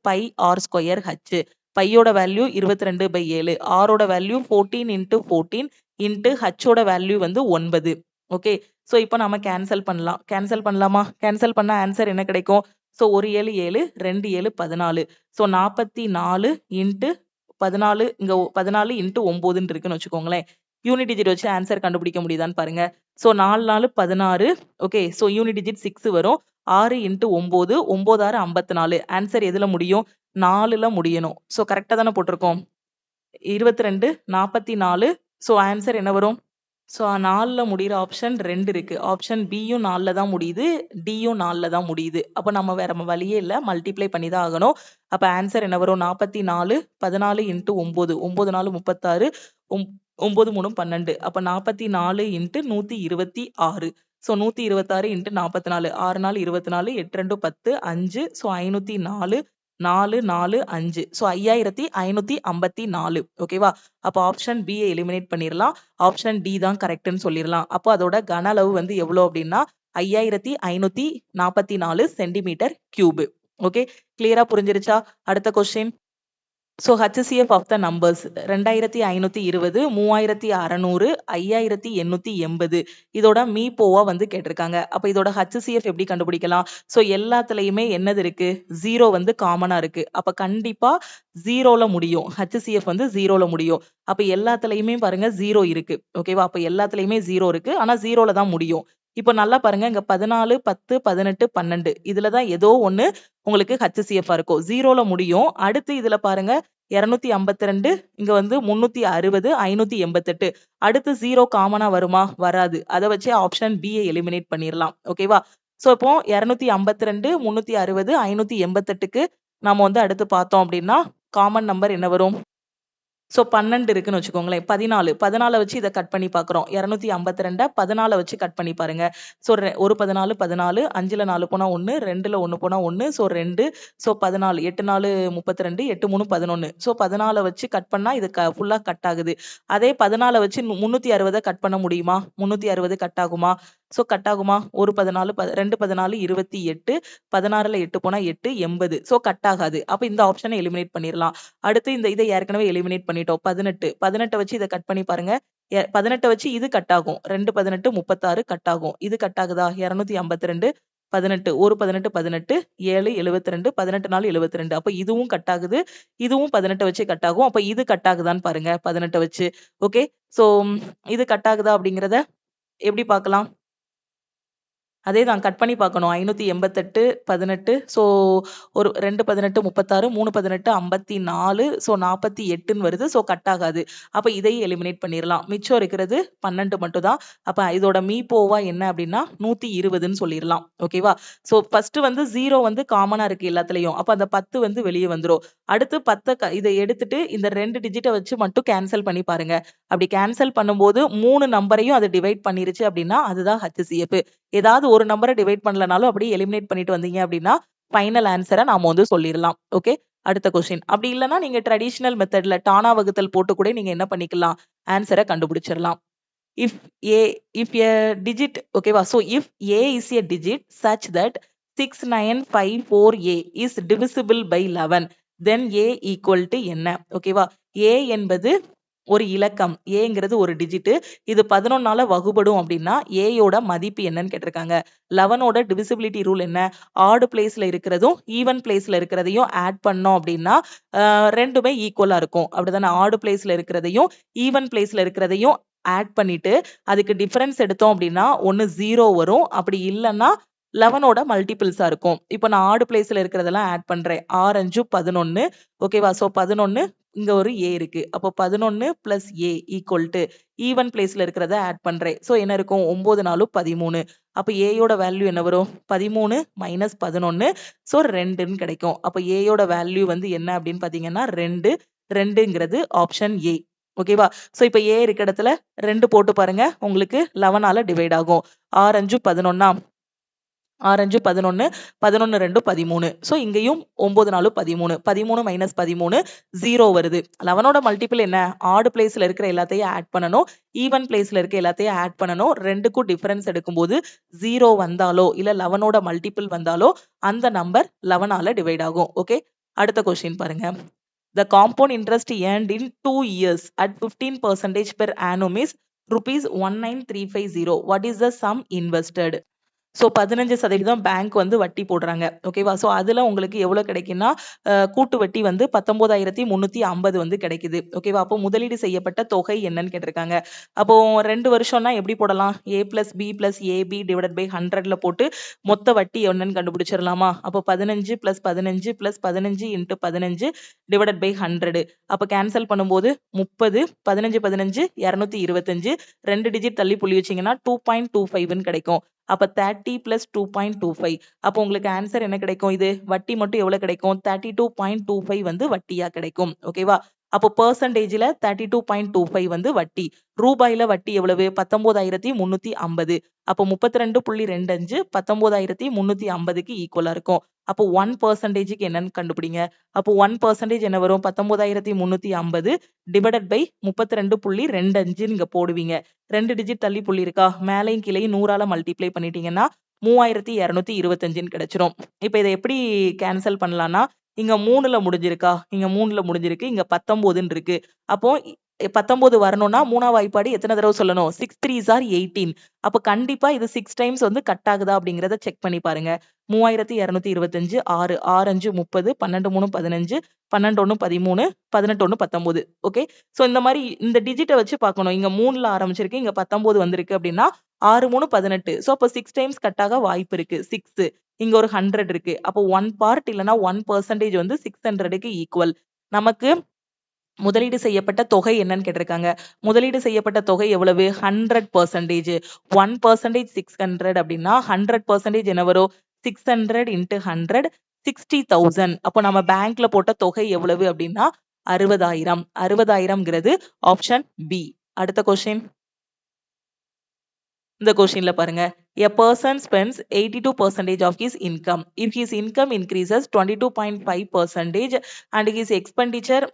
πr²h. பையோட வேல்யூ 22/7. ஆரோட வேல்யூ 14 × 14 இன்ட்டு ஹச்சோட வேல்யூ வந்து 9. ஓகே. சோ இப்போ நாம கேன்சல் பண்ணலாம். கேன்சல் பண்ணலாமா? கேன்சல் பண்ணா ஆன்சர் என்ன கிடைக்கும்? சோ 1 7 7 2 7 14. சோ 44 × 14 இங்க 14 × 9ன்னு இருக்குன்னு வச்சுக்கோங்களேன். யூனிட் டிஜிட் வச்சு ஆன்சர் கண்டுபிடிக்க முடியுதான்னு பாருங்க. So 4 4 16. Okay. So unit digit 6 வரும். 6 × 9 9 6 54. ஆன்சர் எதுல முடியும்? 4ல முடியணும். சோ கரெக்ட்டா தானே போட்டிருக்கோம். 22 44. சோ ஆன்சர் என்ன வரும்? சோ 4ல முடியிற ஆப்ஷன் 2 இருக்கு. ஆப்ஷன் பியும் 4ல தான் முடியுது. டியும் 4ல தான் முடியுது. அப்ப நம்ம வேற வழியே இல்ல. மல்டிப்ளை பண்ணி தான் ஆகணும். அப்ப ஆன்சர் என்ன வரும்? 44 14 × 9 9 4 36 9 3 12. அப்ப 44 × 126. சோ 126 × 44 6 4 24 8 2 10 5. So 504 4 4 5 so 5554. ஓகேவா? அப்போ ஆப்ஷன் பி எலிமினேட் பண்ணிடலாம். ஆப்ஷன் டி தான் கரெக்ட்னு சொல்லிடலாம். அப்போ அதோட கன அளவு வந்து எவ்வளோ அப்படின்னா 5544 சென்டிமீட்டர் கியூப். ஓகே, கிளியரா புரிஞ்சிருச்சா? அடுத்த question. So HCF of the numbers 2520, 3600, 5880 இதோட மீபோவா வந்து கேட்டிருக்காங்க. அப்ப இதோட HCF எப்படி கண்டுபிடிக்கலாம்? ஸோ எல்லாத்துலயுமே என்னது இருக்கு? 0 வந்து காமனா இருக்கு. அப்ப கண்டிப்பா 0ல முடியும். HCF வந்து 0ல முடியும். அப்ப எல்லாத்துலயுமே பாருங்க 0 இருக்கு. ஓகேவா? அப்ப எல்லாத்துலயுமே 0 இருக்கு. ஆனா 0ல தான் முடியும். இப்ப நல்லா பாருங்க, இங்க 14, 10, 18, 12 இதுல தான் ஏதோ ஒண்ணு உங்களுக்கு HCF இருக்கும். 0ல முடியும். அடுத்து இதுல பாருங்க 252, இங்க வந்து 360, 588. அடுத்து 0 காமனா வருமா? வராது. அத வச்சே ஆப்ஷன் பி எலிமினேட் பண்ணிரலாம். ஓகேவா? சோ இப்போ 252, 360, 588க்கு நாம வந்து அடுத்து பார்த்தோம் அப்படின்னா காமன் நம்பர் என்ன வரும்? சோ 12 இருக்குன்னு வச்சுக்கோங்களேன். 14 14 வச்சு இத கட் பண்ணி பார்க்குறோம். 252 14 வச்சு கட் பண்ணி பாருங்க. சோ ஒரு 14 14, 5ல 4 போனா 1, 2ல 1 போனா 1, சோ 2, சோ 14, 8 4 32, 8 3 11. சோ 14 வச்சு கட் பண்ணா இது ஃபுல்லா கட் ஆகுது. அதே 14 வச்சு 360 கட் பண்ண முடியுமா? 360 கட் ஆகுமா? சோ கட் ஆகுமா? ஒரு 14 2 14 28, 16ல 8 போனா 8 80. சோ கட் ஆகாது. அப்ப இந்த ஆப்ஷனை எலிமினேட் பண்ணிரலாம். அடுத்து இதை ஏற்கனவே எலிமினேட் பண்ணிட்டோம். 18 18 வச்சு இத கட் பண்ணி பாருங்க. 18 வச்சு இது கட் ஆகும். 2 18 36 கட் ஆகும். இது கட் ஆகுதா? 252 18 ஒரு 18 18 7 72 18 4 72. அப்ப இதுவும் கட் ஆகுது. இதுவும் 18 வச்சு கட் ஆகும். அப்ப இது கட் ஆகுதான்னு பாருங்க 18 வச்சு. ஓகே. சோ இது கட் ஆகுதா அப்படிங்கிறத எப்படி பார்க்கலாம்? அதேதான் கட் பண்ணி பார்க்கணும். 588, 18 ஸோ ஒரு 2 18 36, 3 18 54 ஸோ 48ன்னு வருது. ஸோ கட் ஆகாது. அப்ப இதையும் எலிமினேட் பண்ணிரலாம். மிச்சம் இருக்கிறது 12 மட்டும் தான். அப்ப இதோட மீபோவா என்ன அப்படின்னா 120ன்னு சொல்லிரலாம். ஓகேவா? ஸோ ஃபர்ஸ்ட் வந்து 0 வந்து காமனா இருக்கு எல்லாத்துலயும். அப்ப அந்த 10 வந்து வெளிய வந்துரும். அடுத்து 10 இத எடுத்துட்டு இந்த 2 டிஜிட்ட வச்சு மட்டும் கேன்சல் பண்ணி பாருங்க. அப்படி கேன்சல் பண்ணும்போது 3 நம்பரையும் அது டிவைட் பண்ணிருச்சு அப்படின்னா அதுதான் HCF. ஏதாவது ஒரு நம்பர டிவைட் பண்ணலனாலும் அப்படியே எலிமினேட் பண்ணிட்டு வந்தீங்க அப்படின்னா ஃபைனல் ஆன்சர நாம வந்து சொல்லிரலாம். ஓகே. அடுத்த கொஸ்டின். அப்படி இல்லன்னா நீங்க ட்ரெடிஷனல் மெத்தட்ல டானா வகுத்தல் போட்டு கூட நீங்க என்ன பண்ணிக்கலாம்? ஆன்சர கண்டுபிடிச்சிரலாம். If a if a digit ஓகேவா? So if a is a digit such that 6954a is divisible by 11 then a equal to என்ன? ஓகேவா? a என்பது ஒரு இலக்கம். ஏங்கிறது ஒரு டிஜிட். இது 11ஆல வகுபடும் அப்படின்னா ஏயோட மதிப்பு என்னன்னு கேட்டிருக்காங்க. 11ஓட டிவிசிபிலிட்டி ரூல் என்ன? ஆட் பிளேஸ்ல இருக்கிறதும் ஈவன் பிளேஸ்ல இருக்கிறதையும் ஆட் பண்ணோம் அப்படின்னா ரெண்டுமே ஈக்குவலா இருக்கும். அப்படிதானே? ஆட் பிளேஸ்ல இருக்கிறதையும் ஈவன் பிளேஸ்ல இருக்கிறதையும் ஆட் பண்ணிட்டு அதுக்கு டிஃபரன்ஸ் எடுத்தோம் அப்படின்னா ஒன்னு 0 வரும். அப்படி இல்லைன்னா 11ஓட மல்டிபிள்ஸா இருக்கும். இப்போ நான் ஆட் பிளேஸ்ல இருக்கிறதெல்லாம் ஆட் பண்றேன். 6 5 11. ஓகேவா? சோ 11 இங்க ஒரு a இருக்கு. அப்போ 11 plus a equal to even பிளேஸ்ல இருக்கிறத ஆட் பண்றேன். சோ என்ன இருக்கும்? 9 4 13. அப்ப a யோட வேல்யூ என்ன வரும்? 13 மைனஸ் 11. சோ 2ன்னு கிடைக்கும். அப்ப a யோட வேல்யூ வந்து என்ன அப்படின்னு பாத்தீங்கன்னா 2. 2ங்கிறது ஆப்ஷன் ஏ. ஓகேவா? சோ இப்ப a இருக்க இடத்துல 2 போட்டு பாருங்க. உங்களுக்கு 11ஆல டிவைட் ஆகும். 6 5 11. 6 5 11, 11 2 13. சோ இங்கேயும் 9 4 13. 13 மைனஸ் 13 0 வருது. 11ஓட மல்டிபிள் என்ன? ஆட் பிளேஸ்ல இருக்கிற எல்லாத்தையும் ஆட் பண்ணணும். ஈவன் பிளேஸ்ல இருக்க எல்லாத்தையும் ஆட் பண்ணணும். ரெண்டுக்கும் டிஃபரன்ஸ் எடுக்கும்போது 0 வந்தாலோ இல்ல 11ஓட மல்டிபிள் வந்தாலோ அந்த நம்பர் 11ஆல டிவைட் ஆகும். ஓகே. அடுத்த கொஸ்டின் பாருங்க. The compound interest earned in 2 years at 15% per annum is rupees 19350. What is the sum invested? So 15% bank வந்து வட்டி போடுறாங்க. ஓகேவா? சோ அதுல உங்களுக்கு எவ்வளவு கிடைக்கும்னா கூட்டு வட்டி வந்து 19350 வந்து கிடைக்குது. ஓகேவா? அப்போ முதலீடு செய்யப்பட்ட தொகை என்னன்னு கேட்டிருக்காங்க. அப்போ 2 வருஷம்னா எப்படி போடலாம்? a plus b plus ab divided by 100ல போட்டு மொத்த வட்டி என்னன்னு கண்டுபிடிச்சிடலாமா? அப்போ 15 plus 15 plus 15 into 15 divided by 100. அப்ப கேன்சல் பண்ணும்போது 30 15 15 225 2 டிஜிட் தள்ளி புள்ளி வச்சீங்கன்னா 2.25ன்னு கிடைக்கும். அப்ப 30 plus 2.25. அப்போ உங்களுக்கு ஆன்சர் என்ன கிடைக்கும்? இது வட்டி மட்டும் எவ்வளவு கிடைக்கும்? 32.25 வந்து வட்டியா கிடைக்கும். ஓகேவா? அப்போ பெர்சன்டேஜ்ல 32.25 வந்து வட்டி. ரூபாயில வட்டி எவ்வளவு? 19350. அப்போ 32.25 19350க்கு ஈக்குவலா இருக்கும். அப்போ 1% என்னன்னு கண்டுபிடிங்க. அப்போ 1% என்ன வரும்? 19,350 டிவைடட் பை 32.25 நீங்க போடுவீங்க. 2 டிஜிட் தள்ளி புள்ளி இருக்கா? மேலையும் கீழையும் 100ஆல மல்டிப்ளை பண்ணிட்டீங்கன்னா 3225ன்னு கிடைச்சிரும். இப்ப இத எப்படி கேன்சல் பண்ணலாம்னா, இங்க 3ல முடிஞ்சிருக்கா? இங்க 3ல முடிஞ்சிருக்கு. இங்க 19ன்னு இருக்கு. அப்போ 19 வரணும்னா 3ஆம் வாய்ப்பாடு எத்தனை தடவை சொல்லணும்? 6 3s are 18. அப்ப கண்டிப்பா இது 6 டைம்ஸ் வந்து கட் ஆகுதா அப்படிங்கிறத செக் பண்ணி பாருங்க. 3225 6 6 5 30 12 3 15 12 1 13 18 1 19. ஓகே. சோ இந்த மாதிரி இந்த டிஜிட்ட வச்சு பார்க்கணும். இங்க 3ல ஆரம்பிச்சிருக்கு. இங்க 19 வந்திருக்கு அப்படின்னா 6 3 18. சோ அப்ப 6 டைம்ஸ் கட் ஆக வாய்ப்பு இருக்கு. 6. இங்க ஒரு 100 இருக்கு. அப்போ 1 பார்ட் இல்லனா 1% வந்து 600க்கு ஈக்குவல். நமக்கு முதலீடு செய்யப்பட்ட தொகை என்னன்னு கேட்டிருக்காங்க. முதலீடு செய்யப்பட்ட தொகை எவ்வளவு? 100%. 1% 600 அப்படின்னா 100% என்ன வரும்? 600 into 100 60,000. அப்போ நம்ம பேங்க்ல போட்ட தொகை எவ்வளவு அப்படின்னா 60,000. 60,000ங்கிறது ஆப்ஷன் பி. அடுத்த கொஸ்டின். இந்த கொஸ்டின்ல பாருங்க. A person spends 82% of his income. If his income increases 22.5% and his expenditure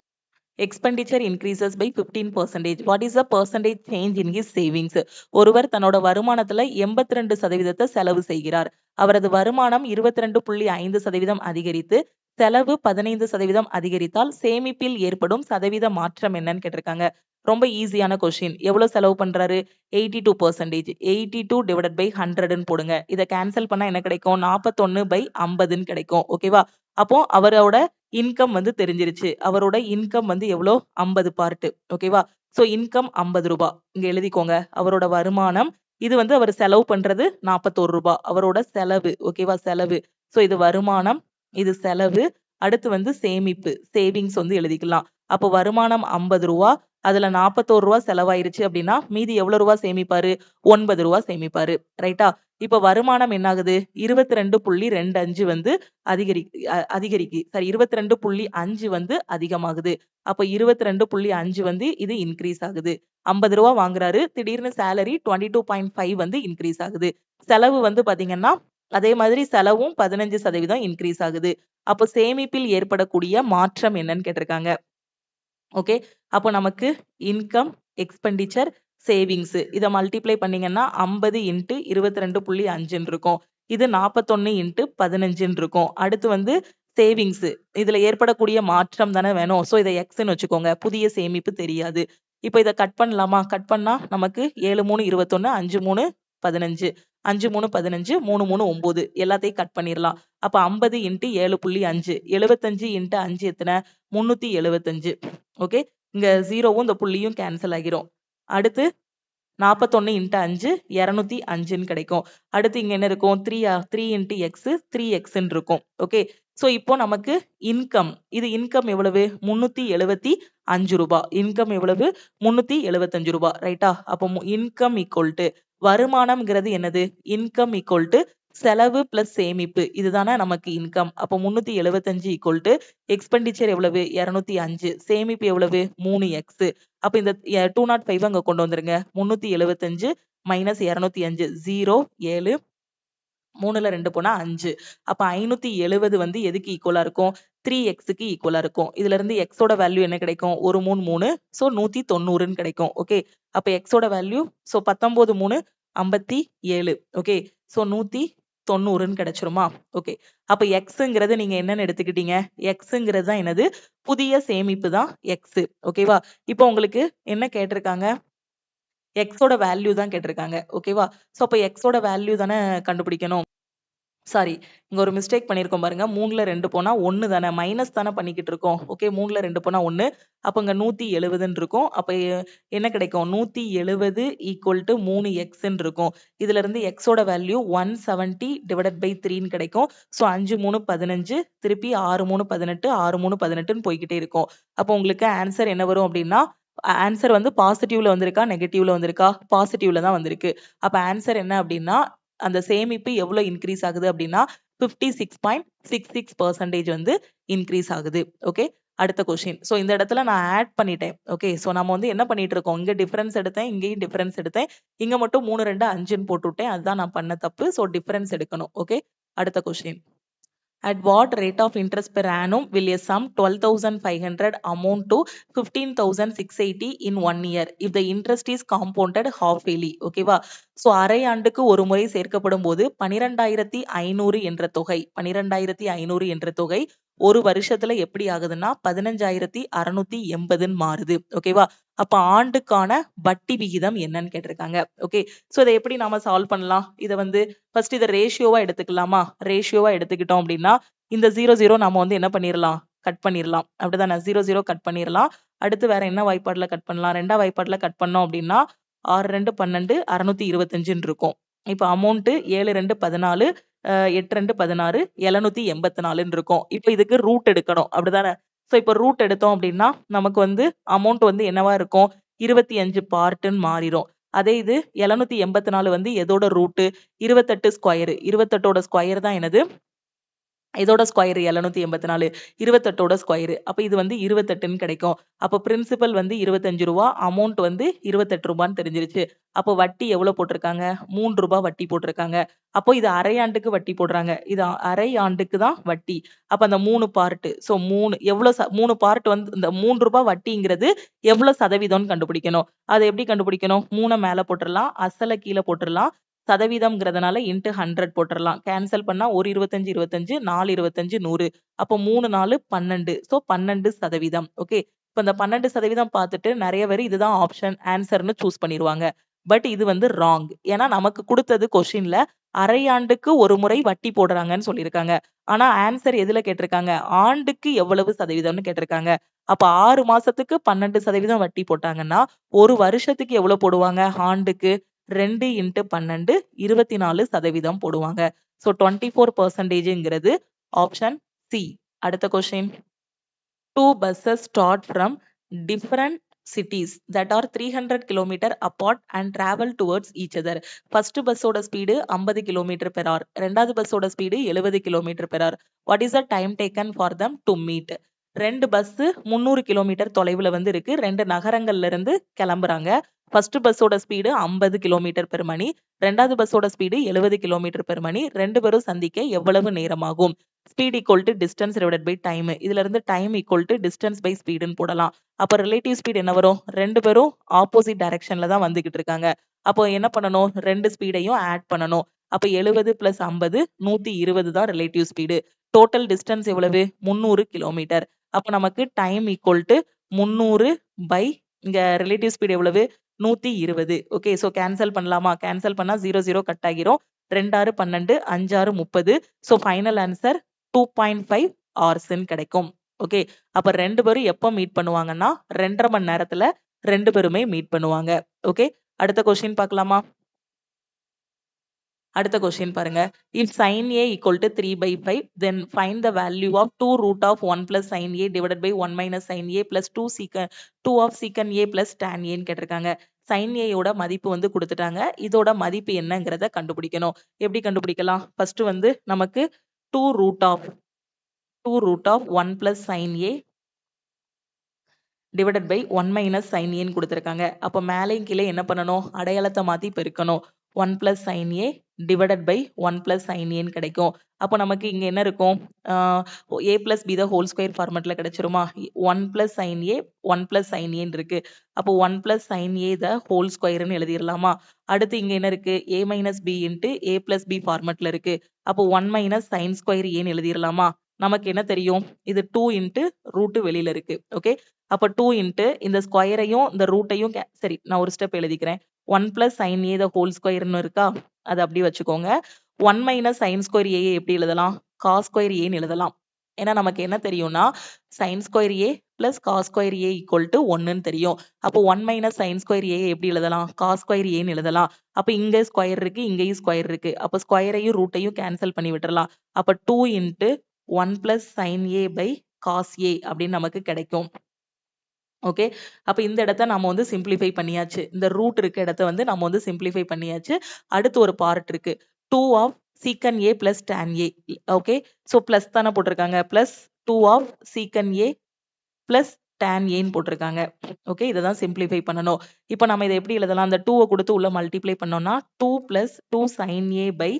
increases by 15%. What is the percentage change in his savings? ஒருவர் தன்னோட வருமானத்துல 82% செலவு செய்கிறார். அவரது வருமானம் 22.5% அதிகரித்து செலவு 15% அதிகரித்தால் சேமிப்பில் ஏற்படும் சதவீத மாற்றம் என்னன்னு கேட்டிருக்காங்க. ரொம்ப ஈஸியான கொஸ்டின். எவ்வளவு செலவு பண்றாரு? 82%. 82 divided by 100ன்னு போடுங்க. இதை கேன்சல் பண்ணா என்ன கிடைக்கும்? 41/50ன்னு கிடைக்கும். ஓகேவா? அப்போ அவரோட இன்கம் வந்து தெரிஞ்சிருச்சு. அவரோட இன்கம் வந்து எவ்வளோ? 50 பார்ட். ஓகேவா? சோ இன்கம் 50 ரூபாய். இங்க எழுதிக்கோங்க. அவரோட வருமானம். இது வந்து அவர் செலவு பண்றது 41 ரூபாய். அவரோட செலவு. ஓகேவா? செலவு. சோ இது வருமானம், இது செலவு. அடுத்து வந்து சேமிப்பு. சேவிங்ஸ் வந்து எழுதிக்கலாம். அப்போ வருமானம் 50 ரூபாய். அதுல 41 ரூபாய் செலவாயிருச்சு அப்படின்னா மீதி எவ்வளவு ரூபாய் சேமிப்பாரு? 9 ரூபாய் சேமிப்பாரு. ரைட்டா? இப்ப வருமானம் என்ன ஆகுது? 22.25 வந்து அதிகரிக்கு. சரி 22.5 வந்து அதிகமாகுது. அப்ப 22.5 வந்து இது இன்கிரீஸ் ஆகுது. 50 ரூபாய் வாங்குறாரு. திடீர்னு சேலரி 22.5 வந்து இன்கிரீஸ் ஆகுது. செலவு வந்து பாத்தீங்கன்னா அதே மாதிரி செலவும் 15% இன்கிரீஸ் ஆகுது. அப்ப சேமிப்பில் ஏற்படக்கூடிய மாற்றம் என்னன்னு கேட்டிருக்காங்க. ஓகே. அப்போ நமக்கு இன்கம், எக்ஸ்பெண்டிச்சர், சேவிங்ஸ் இத மல்டிப்ளை பண்ணீங்கன்னா 50 into 22.5ன்னு இருக்கும். இது 41 into 15ன்னு இருக்கும். அடுத்து வந்து சேவிங்ஸ். இதுல ஏற்படக்கூடிய மாற்றம் தானே வேணும். சோ இதை எக்ஸ்ன்னு வச்சுக்கோங்க. புதிய சேமிப்பு தெரியாது. இப்போ இதை கட் பண்ணலாமா? கட் பண்ணா நமக்கு 7 3 21 5 3 15 5 3 15 3 3 9 எல்லாத்தையும் கட் பண்ணிடலாம். அப்ப 50 into 7.5 75 into 5 எத்தனை? 375. ஓகே. இங்க 0வும் இந்த புள்ளியும் கேன்சல் ஆகிரும். அடுத்து 41 into 5 205ன்னு கிடைக்கும். அடுத்து இங்க என்ன இருக்கும்? 3 into x 3xன்னு இருக்கும். ஓகே. சோ இப்போ நமக்கு இன்கம். இது இன்கம் எவ்வளவு? 375 ரூபாய். இன்கம் எவ்வளவு? 375 ரூபாய். ரைட்டா? அப்போ இன்கம் ஈக்குவல் டு வருமானம்ங்கிறது என்னது? இன்கம் ஈக்குவல் டு செலவு பிளஸ் சேமிப்பு. இதுதானே நமக்கு இன்கம். அப்போ 375 ஈக்குவல் டு எக்ஸ்பெண்டிச்சர் எவ்வளவு? 205. சேமிப்பு எவ்வளவு? 3x. அப்ப இந்த 205 அங்க கொண்டு வந்துருங்க. 375 மைனஸ் 205 0 7 3ல 2 போனா 5. அப்ப 570 வந்து எதுக்கு ஈக்குவலா இருக்கும்? 3xக்கு ஈக்குவலா இருக்கும். இதுல இருந்து x ஓட வேல்யூ என்ன கிடைக்கும்? 1 3 3. சோ 190ன்னு கிடைக்கும். ஓகே. அப்ப x ஓட வேல்யூ சோ 19 3 57. ஓகே. சோ 190ன்னு கிடைச்சிருமா? ஓகே. அப்ப xங்கிறது நீங்க என்னன்னு எடுத்துக்கிட்டீங்க? xங்கிறது தான் என்னது? புதிய சேமிப்பு தான் x. ஓகேவா? இப்போ உங்களுக்கு என்ன கேட்டிருக்காங்க? x ஓட வேல்யூ தான் கேட்டிருக்காங்க. ஓகேவா? சோ அப்ப x ஓட வேல்யூ தானே கண்டுபிடிக்கணும். சாரி, இங்க ஒரு மிஸ்டேக் பண்ணியிருக்கோம் பாருங்க. 3ல 2 போனா 1 தானே, மைனஸ் தானே பண்ணிக்கிட்டு இருக்கோம். ஓகே. 3ல 2 போனா 1. அப்ப இங்க 170ன்னு இருக்கும். அப்ப என்ன கிடைக்கும்? 170 ஈக்குவல் டு 3xன்னு இருக்கும். இதுல இருந்து x ஓட வேல்யூ 170 டிவைடட் பை 3ன்னு கிடைக்கும். சோ 5 3 15 திருப்பி 6 3 18 6 3 18ன்னு போய்கிட்டே இருக்கும். அப்போ உங்களுக்கு ஆன்சர் என்ன வரும் அப்படின்னா, ஆன்சர் வந்து பாசிட்டிவ்ல வந்திருக்கா, நெகட்டிவ்ல வந்திருக்கா? பாசிட்டிவ்ல தான் வந்திருக்கு. அப்ப ஆன்சர் என்ன அப்படின்னா, அந்த சேமிப்பு எவ்வளவு இன்க்ரீஸ் ஆகுது அப்படின்னா 56.66% வந்து இன்க்ரீஸ் ஆகுது. ஓகே. அடுத்த கொஸ்டின். சோ இந்த இடத்துல நான் ஆட் பண்ணிட்டேன். ஓகே. சோ நம்ம வந்து என்ன பண்ணிட்டு இருக்கோம்? இங்க டிஃபரன்ஸ் எடுத்தேன், இங்கேயும் டிஃபரன்ஸ் எடுத்தேன். இங்க மட்டும் 3 2 5ன்னு போட்டுவிட்டேன். அதுதான் நான் பண்ண தப்பு. சோ டிஃபரன்ஸ் எடுக்கணும். ஓகே. அடுத்த question. At what rate of interest per annum will a sum 12,500 amount to 15,680 in 1 year if the interest is compounded half-yearly? ஓகேவா? ஸோ அரை ஆண்டுக்கு ஒரு முறை சேர்க்கப்படும் போது 12,500 என்ற தொகை ஒரு வருஷத்துல எப்படி ஆகுதுன்னா 15,680 மாறுது. ஓகேவா? அப்ப ஆண்டுக்கான வட்டி விகிதம் என்னன்னு கேட்டிருக்காங்க. ஓகே, சோ இதை எப்படி நாம சால்வ் பண்ணலாம்? இதை வந்து ஃபர்ஸ்ட் இதை ரேஷியோவா எடுத்துக்கலாமா? ரேஷியோவா எடுத்துக்கிட்டோம் அப்படின்னா இந்த 0 நாம வந்து என்ன பண்ணிடலாம்? கட் பண்ணிடலாம். அப்படிதானே? 0 கட் பண்ணிடலாம். அடுத்து வேற என்ன வாய்ப்பாடுல கட் பண்ணலாம்? ரெண்டா வாய்ப்பாடுல கட் பண்ணோம் அப்படின்னா 6 2 12 625 இருக்கும். இப்ப அமௌண்ட் 7 2 14 8 2 16 784 இருக்கும். இப்ப இதுக்கு ரூட் எடுக்கணும். அப்படிதானே? சோ இப்ப ரூட் எடுத்தோம் அப்படின்னா நமக்கு வந்து அமௌண்ட் வந்து என்னவா இருக்கும்? 25 பார்ட்னு மாறிடும். அதே இது 784 வந்து எதோட ரூட்? 28 ஸ்கொயர். 28ஓட ஸ்கொயர் தான் என்னது? இதோட ஸ்கொயர் 784 28ஓட ஸ்கொயர். அப்ப இது வந்து 28ன்னு கிடைக்கும். அப்ப பிரின்சிபல் வந்து 25 ரூபா, அமௌண்ட் வந்து 28 ரூபான்னு தெரிஞ்சிருச்சு. அப்போ வட்டி எவ்வளவு போட்டிருக்காங்க? 3 ரூபாய் வட்டி போட்டிருக்காங்க. அப்போ இது அரை ஆண்டுக்கு வட்டி போடுறாங்க. இது அரை ஆண்டுக்கு தான் வட்டி. அப்ப அந்த 3 பார்ட். சோ 3 பார்ட் வந்து இந்த 3 ரூபாய் வட்டிங்கிறது எவ்வளவு சதவீதம்னு கண்டுபிடிக்கணும். அதை எப்படி கண்டுபிடிக்கணும்? 3 மேல போட்டுறலாம், அசல கீழே போட்டுறலாம். சதவீதம்ங்கிறதுனால இன்ட்டு 100 போட்டுறலாம். கேன்சல் பண்ணா 1 25 25 4 25 100. அப்போ 3 4 12. சோ 12%. ஓகே, இப்ப இந்த 12% பார்த்துட்டு நிறைய பேர் இதுதான் ஆப்ஷன் ஆன்சர்னு சூஸ் பண்ணிடுவாங்க. பட் இது வந்து ராங். ஏன்னா நமக்கு கொடுத்தது கொஸ்டின்ல அரை ஆண்டுக்கு ஒரு முறை வட்டி போடுறாங்கன்னு சொல்லியிருக்காங்க. ஆனா ஆன்சர் எதுல கேட்டிருக்காங்க? ஆண்டுக்கு எவ்வளவு சதவீதம்னு கேட்டிருக்காங்க. அப்ப 6 மாசத்துக்கு 12% வட்டி போட்டாங்கன்னா ஒரு வருஷத்துக்கு எவ்வளவு போடுவாங்க? ஆண்டுக்கு 2 × 12 24% போடுவாங்க. சோ 24%ங்கிறது ஆப்ஷன் சி. அடுத்த question. 2 buses start from different cities that are 300 km apart and travel towards each other. First பஸ்ஸோட ஸ்பீடு 50 km per hour. ரெண்டாவது பஸ்ஸோட speed 70 km per hour. What is the time taken for them to meet? ரெண்டு bus 300 kilometre தொலைவுல வந்து இருக்கு. ரெண்டு நகரங்கள்ல இருந்து கிளம்புறாங்க. ஃபர்ஸ்ட் பஸ்ஸோட ஸ்பீடு 50 கிலோமீட்டர் பெர் மணி. ரெண்டாவது பஸ்ஸோட ஸ்பீடு 70 கிலோமீட்டர் பெர் மணி. ரெண்டு பேரும் சந்திக்க எவ்வளவு நேரம் ஆகும்? Speed equal to distance divided by time. இதுல இருந்து time equal to distance by ஸ்பீடுன்னு போடலாம். அப்ப ரிலேட்டிவ் ஸ்பீட் என்ன வரும்? ரெண்டு பேரும் ஆப்போசிட் டைரக்ஷன்ல தான் வந்துகிட்டு இருக்காங்க. அப்போ என்ன பண்ணணும்? ரெண்டு ஸ்பீடையும் ஆட் பண்ணணும். அப்ப 70 + 50 120 தான் ரிலேட்டிவ் ஸ்பீடு. டோட்டல் டிஸ்டன்ஸ் எவ்வளவு? 300 கிலோமீட்டர். அப்ப நமக்கு டைம் ஈக்குவல் டு 300 பை இங்க ரிலேட்டிவ் ஸ்பீட் எவ்வளவு? 120. ஓகே, சோ கேன்சல் பண்ணலாமா? கேன்சல் பண்ணா 0 கட் ஆகிரும். 2 6 12 5 6 30. சோ ஃபைனல் ஆன்சர் 2.5 hours கிடைக்கும். ஓகே, அப்ப ரெண்டு பேரும் எப்ப மீட் பண்ணுவாங்கன்னா 2.5 மணி நேரத்துல ரெண்டு பேருமே மீட் பண்ணுவாங்க. ஓகே, அடுத்த கொஸ்டின் பார்க்கலாமா? அடுத்த கொஸ்டின் பாருங்க. If sin A equal to 3/5, then find the value of 2 root of 1 plus sin A divided by 1 minus sin A plus 2 of secant A plus tan A ன்னு கேட்டிருக்காங்க. sin A யோட மதிப்பு வந்து கொடுத்துட்டாங்க. இதோட மதிப்பு என்னங்கிறத கண்டுபிடிக்கணும். எப்படி கண்டுபிடிக்கலாம்? ஃபர்ஸ்ட் வந்து நமக்கு 2 root of 1 plus sin A divided by 1 minus sin A ன்னு கொடுத்திருக்காங்க. அப்ப மேலையும் கீழே என்ன பண்ணணும்? அடையாளத்தை மாத்தி பெருக்கணும். 1 plus sin A divided by 1 plus sin A ன்னு கிடைக்கும். அப்போ நமக்கு இங்க என்ன இருக்கும்? A plus B the whole square ஃபார்மட்ல கிடைச்சிருமா? 1 plus sin A 1 plus sin A ன்னு இருக்கு. அப்போ 1 plus sin A the whole square ன்னு எழுதிடலாமா? அடுத்து இங்க என்ன இருக்கு? A minus B into A plus B ஃபார்மட்ல இருக்கு. அப்போ 1 minus sin square A ன்னு எழுதிடலாமா? நமக்கு என்ன தெரியும்? இது 2 into ரூட் வெளியில இருக்கு. ஓகே, அப்ப 2 into இந்த ஸ்கொயரையும் இந்த ரூட்டையும் சரி நான் ஒரு ஸ்டெப் எழுதிக்கிறேன். 1 plus sin A the whole square ன்னு இருக்கா? அது அப்படி வச்சுக்கோங்க. 1 minus sin square A எப்படி எழுதலாம்? cos square A ன்னு எழுதலாம். ஏன்னா நமக்கு என்ன தெரியும்னா sin square A plus cos square A equal to 1ன்னு தெரியும். அப்போ 1 minus sin square A எப்படி எழுதலாம்? cos square A ன்னு எழுதலாம். அப்ப இங்க ஸ்கொயர் இருக்கு, இங்கேயும் ஸ்கொயர் இருக்கு. அப்ப ஸ்கொயரையும் ரூட்டையும் கேன்சல் பண்ணி விட்டுறலாம். அப்ப 2 into 1 plus sin A by cos A அப்படின்னு நமக்கு கிடைக்கும். ஓகே, அப்ப இந்த இடத்தை நம்ம வந்து சிம்பிளிஃபை பண்ணியாச்சு. இந்த ரூட் இருக்க இடத்த வந்து நம்ம வந்து சிம்பிளிஃபை பண்ணியாச்சு. அடுத்து ஒரு பார்ட் இருக்கு. 2 of secant A plus tan A. Okay, so plus தானே போட்டிருக்காங்க. Plus 2 of secant A plus tan A ன்னு போட்டிருக்காங்க. ஓகே, இதை தான் சிம்பிளிஃபை பண்ணணும். இப்போ நம்ம இதை எப்படி எழுதலாம்? அந்த 2 கொடுத்து உள்ள மல்டிப்ளை பண்ணோம்னா 2 plus 2 sin A by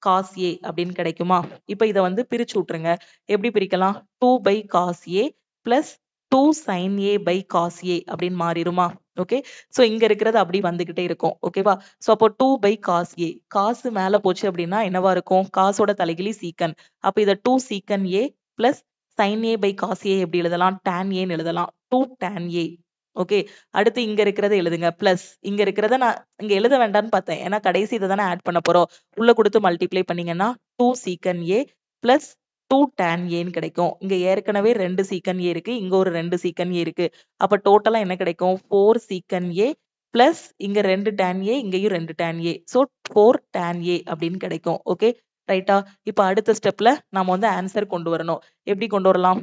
cos A அப்படின்னு கிடைக்குமா? இப்ப இதை வந்து பிரிச்சு விட்டுருங்க. எப்படி பிரிக்கலாம்? 2 by cos A plus 2 sin A by cos A அப்படின்னு மாறிடுமா? ஓகே, ஸோ இங்க இருக்கிறது அப்படி வந்துகிட்டே இருக்கும். ஓகேவா? ஸோ அப்போ 2 by cos A, காசு மேல போச்சு அப்படின்னா என்னவா இருக்கும்? காசோட தலைகிலி சீக்கன். அப்ப இதை 2 சீக்கன் A plus sin A by cos A எப்படி எழுதலாம்? tan A ன்னு எழுதலாம். 2 tan A. ஓகே, அடுத்து இங்க இருக்கிறத எழுதுங்க. பிளஸ் இங்க இருக்கிறத நான் இங்க எழுத வேண்டாம்னு பார்த்தேன். ஏன்னா கடைசி இதை தானே ஆட் பண்ண போறோம். உள்ள கொடுத்து மல்டிப்ளை பண்ணீங்கன்னா 2 சீக்கன் A பிளஸ் 2 tan A ன்னு கிடைக்கும். இங்க ஏற்கனவே 2 சீக்கன் A இருக்கு. இங்க ஒரு 2 சீக்கன் A இருக்கு. அப்ப டோட்டலா என்ன கிடைக்கும்? 4 சீக்கன் A பிளஸ் இங்க 2 tan A, இங்கேயும் 2 tan A. So 4 tan A அப்படின்னு கிடைக்கும். ஓகே, ரைட்டா? இப்ப அடுத்த ஸ்டெப்ல நாம வந்து ஆன்சர் கொண்டு வரணும். எப்படி கொண்டு வரலாம்?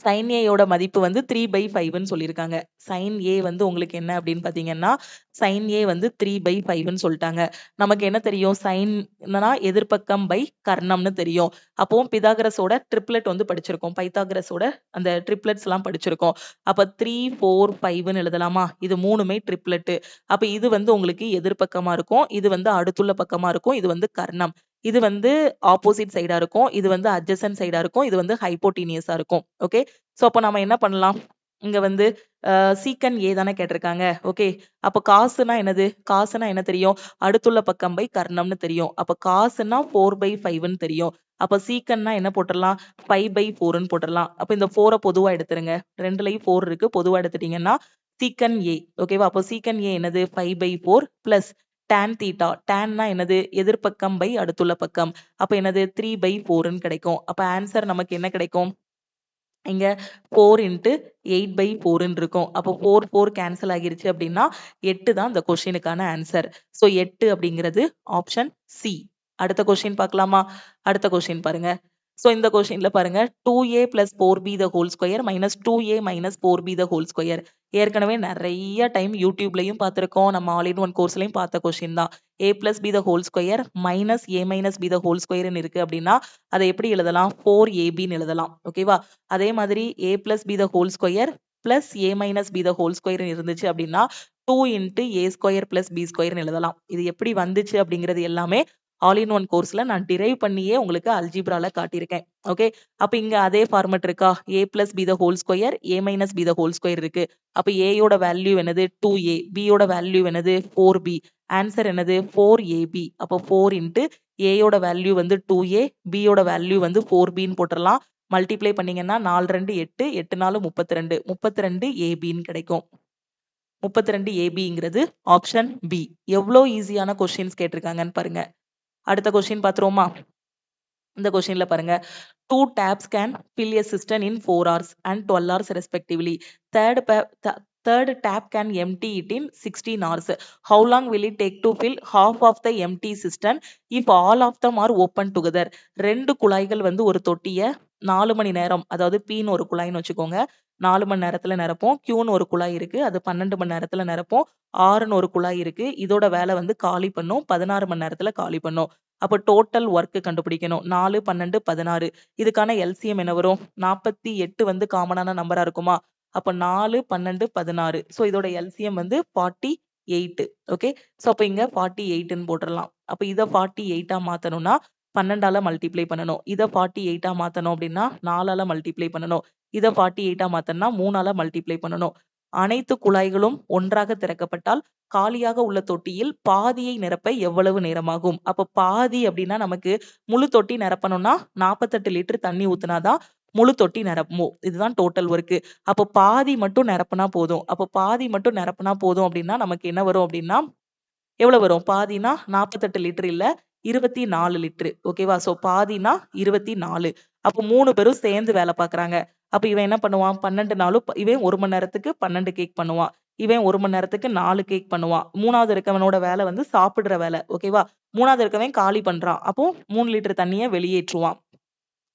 sin A யோட மதிப்பு வந்து 3 by 5ன்னு சொல்லியிருக்காங்க. sin A வந்து உங்களுக்கு என்ன அப்படின்னு பார்த்தீங்கன்னா, sin A வந்து 3 by 5ன்னு சொல்லிட்டாங்க. நமக்கு என்ன தெரியும்? sin என்னன்னா எதிர்பக்கம் by கர்ணம்னு தெரியும். அப்போ பிதாகரஸோட ட்ரிப்ளெட் வந்து படிச்சிருக்கோம். பைத்தாகரஸோட அந்த ட்ரிப்ளெட்ஸ் எல்லாம் படிச்சிருக்கோம். அப்ப 3, 4, 5ன்னு எழுதலாமா? இது மூணுமே ட்ரிப்ளெட். அப்ப இது வந்து உங்களுக்கு எதிர்பக்கமா இருக்கும். இது வந்து அடுத்துள்ள பக்கமா இருக்கும். இது வந்து கர்ணம். இது வந்து ஆப்போசிட் சைடா இருக்கும். இது வந்து அட்ஜசன்ட் சைடா இருக்கும். இது வந்து ஹைப்போடீனியஸா இருக்கும். ஓகே, சோ அப்ப நாம என்ன பண்ணலாம்? இங்க வந்து சீக்கன் A தானே கேட்டிருக்காங்க. ஓகே, அப்ப காசுனா என்னது? காசுனா என்ன தெரியும்? அடுத்துள்ள பக்கம் பை கர்ணம்னு தெரியும். அப்ப காசுனா 4 by 5ன்னு தெரியும். அப்ப சீக்கன்னா என்ன போட்டுறலாம்? 5 by 4ன்னு போட்டுறலாம். அப்ப இந்த 4 பொதுவா எடுத்துருங்க. ரெண்டுலயும் 4 இருக்கு. பொதுவா எடுத்துட்டீங்கன்னா சீக்கன் A. ஓகேவா? அப்போ சீக்கன் A என்னது? 5 by 4 பிளஸ் tan தீட்டா. tanனா என்னது? எதிர்பக்கம் பை அடுத்துள்ள பக்கம். அப்ப என்னது? 3 by 4ன்னு கிடைக்கும். அப்ப ஆன்சர் நமக்கு என்ன கிடைக்கும்? இங்க 4 into 8 by 4ன்னு இருக்கும். அப்போ 4, 4 கேன்சல் ஆகிருச்சு அப்படின்னா 8 தான் இந்த கொஸ்டினுக்கான ஆன்சர். ஸோ 8 அப்படிங்கிறது ஆப்ஷன் சி. அடுத்த கொஸ்டின் பார்க்கலாமா? அடுத்த கொஸ்டின் பாருங்க. ஸோ இந்த கொஸ்டின்ல பாருங்க 2a plus 4b the whole square minus 2a minus 4b the whole square. ஏற்கனவே நிறைய டைம் யூடியூப்லயும் பார்த்திருக்கோம். நம்ம ஆல் இன் ஒன் கோர்ஸ்லயும் பார்த்த கொஸ்டின் தான். a plus b the whole square minus a minus b the whole square ன்னு இருக்கு அப்படின்னா அதை எப்படி எழுதலாம்? 4ab ன்னு எழுதலாம். ஓகேவா? அதே மாதிரி a plus b the whole square plus a minus b the whole square இருந்துச்சு அப்படின்னா 2 into a square plus b square ன்னு எழுதலாம். இது எப்படி வந்துச்சு அப்படிங்கிறது எல்லாமே ஆல் இன் ஒன் கோர்ஸ்ல நான் டிரைவ் பண்ணியே உங்களுக்கு அல்ஜிப்ரால காட்டியிருக்கேன். ஓகே, அப்ப இங்க அதே ஃபார்மட் இருக்கா? a plus b the whole square a minus b the whole square இருக்கு. அப்ப a யோட வேல்யூ என்னது? 2a. b யோட வேல்யூ என்னது? 4b. ஆன்சர் என்னது? 4ab. அப்போ 4 into a யோட வேல்யூ வந்து 2a, b யோட வேல்யூ வந்து 4b ன்னு போட்டுறலாம். மல்டிப்ளை பண்ணீங்கன்னா 4 2 8, 8 4 32, 32ab ன்னு கிடைக்கும். 32ab option B. எவ்வளோ ஈஸியான கொஸ்டின்ஸ் கேட்டிருக்காங்கன்னு பாருங்க. அடுத்த கொஸ்டின் பாத்துருவோமா? இந்த கொஸ்டின்ல பாருங்க 2 taps can fill a cistern in 4 hours and 12 hours respectively. Third tap can empty it in 16 hours. How long will it take to fill half of the empty cistern if all of them are open together? ரெண்டு குழாய்கள் வந்து ஒரு தொட்டிய 4 மணி நேரம், அதாவது Pன்னு ஒரு குழாய்னு வச்சுக்கோங்க, 4 மணி நேரத்துல நிரப்போம். Qன்னு ஒரு குழாய் இருக்கு, அது 12 மணி நேரத்துல நிரப்போம். Rன்னு ஒரு குழாய் இருக்கு, இதோட வேலை வந்து காலி பண்ணும், 16 மணி நேரத்துல காலி பண்ணும். அப்ப டோட்டல் ஒர்க் கண்டுபிடிக்கணும். 4 12 16. இதுக்கான எல்சிஎம் என்ன வரும்? 48 வந்து காமனான நம்பரா இருக்குமா? அப்ப 4 12 16. சோ இதோட எல்சிஎம் வந்து 48. ஓகே, சோ அப்ப இங்க 48ன்னு போட்டுறலாம். அப்ப இத 48ஆ மாத்தணும்னா 12ஆல மல்டிப்ளை பண்ணணும். இத 48ஆ மாத்தணும் அப்படின்னா 4ஆல மல்டிப்ளை பண்ணணும். இத 48ஆ மாத்தணும்னா 3ஆல மல்டிப்ளை பண்ணணும். அனைத்து குழாய்களும் ஒன்றாக திறக்கப்பட்டால் காலியாக உள்ள தொட்டியில் பாதியை நிரப்ப எவ்வளவு நேரமாகும்? அப்ப பாதி அப்படின்னா நமக்கு முழு தொட்டி நிரப்பணும்னா 48 லிட்டர் தண்ணி ஊத்துனாதான் முழு தொட்டி நிரப்பும். இதுதான் டோட்டல் ஒர்க். அப்ப பாதி மட்டும் நிரப்புனா போதும். அப்ப பாதி மட்டும் நிரப்புனா போதும் அப்படின்னா நமக்கு என்ன வரும் அப்படின்னா எவ்வளவு வரும்? பாதினா 48 லிட்டர் இல்ல, 24 லிட்டர். ஓகேவா? சோ பாதினா 24. அப்ப 3 பேரும் சேர்ந்து வேலை பார்க்கறாங்க. அப்ப இவன் என்ன பண்ணுவான்? 12 நாளும் இவன் 1 மணி நேரத்துக்கு 12 கேக் பண்ணுவான். இவன் 1 மணி நேரத்துக்கு 4 கேக் பண்ணுவான். 3வது இருக்கவனோட வேலை வந்து சாப்பிடுற வேலை. ஓகேவா? 3வது இருக்கவன் காலி பண்றான். அப்போ 3 லிட்டர் தண்ணிய வெளியேற்றுவான்.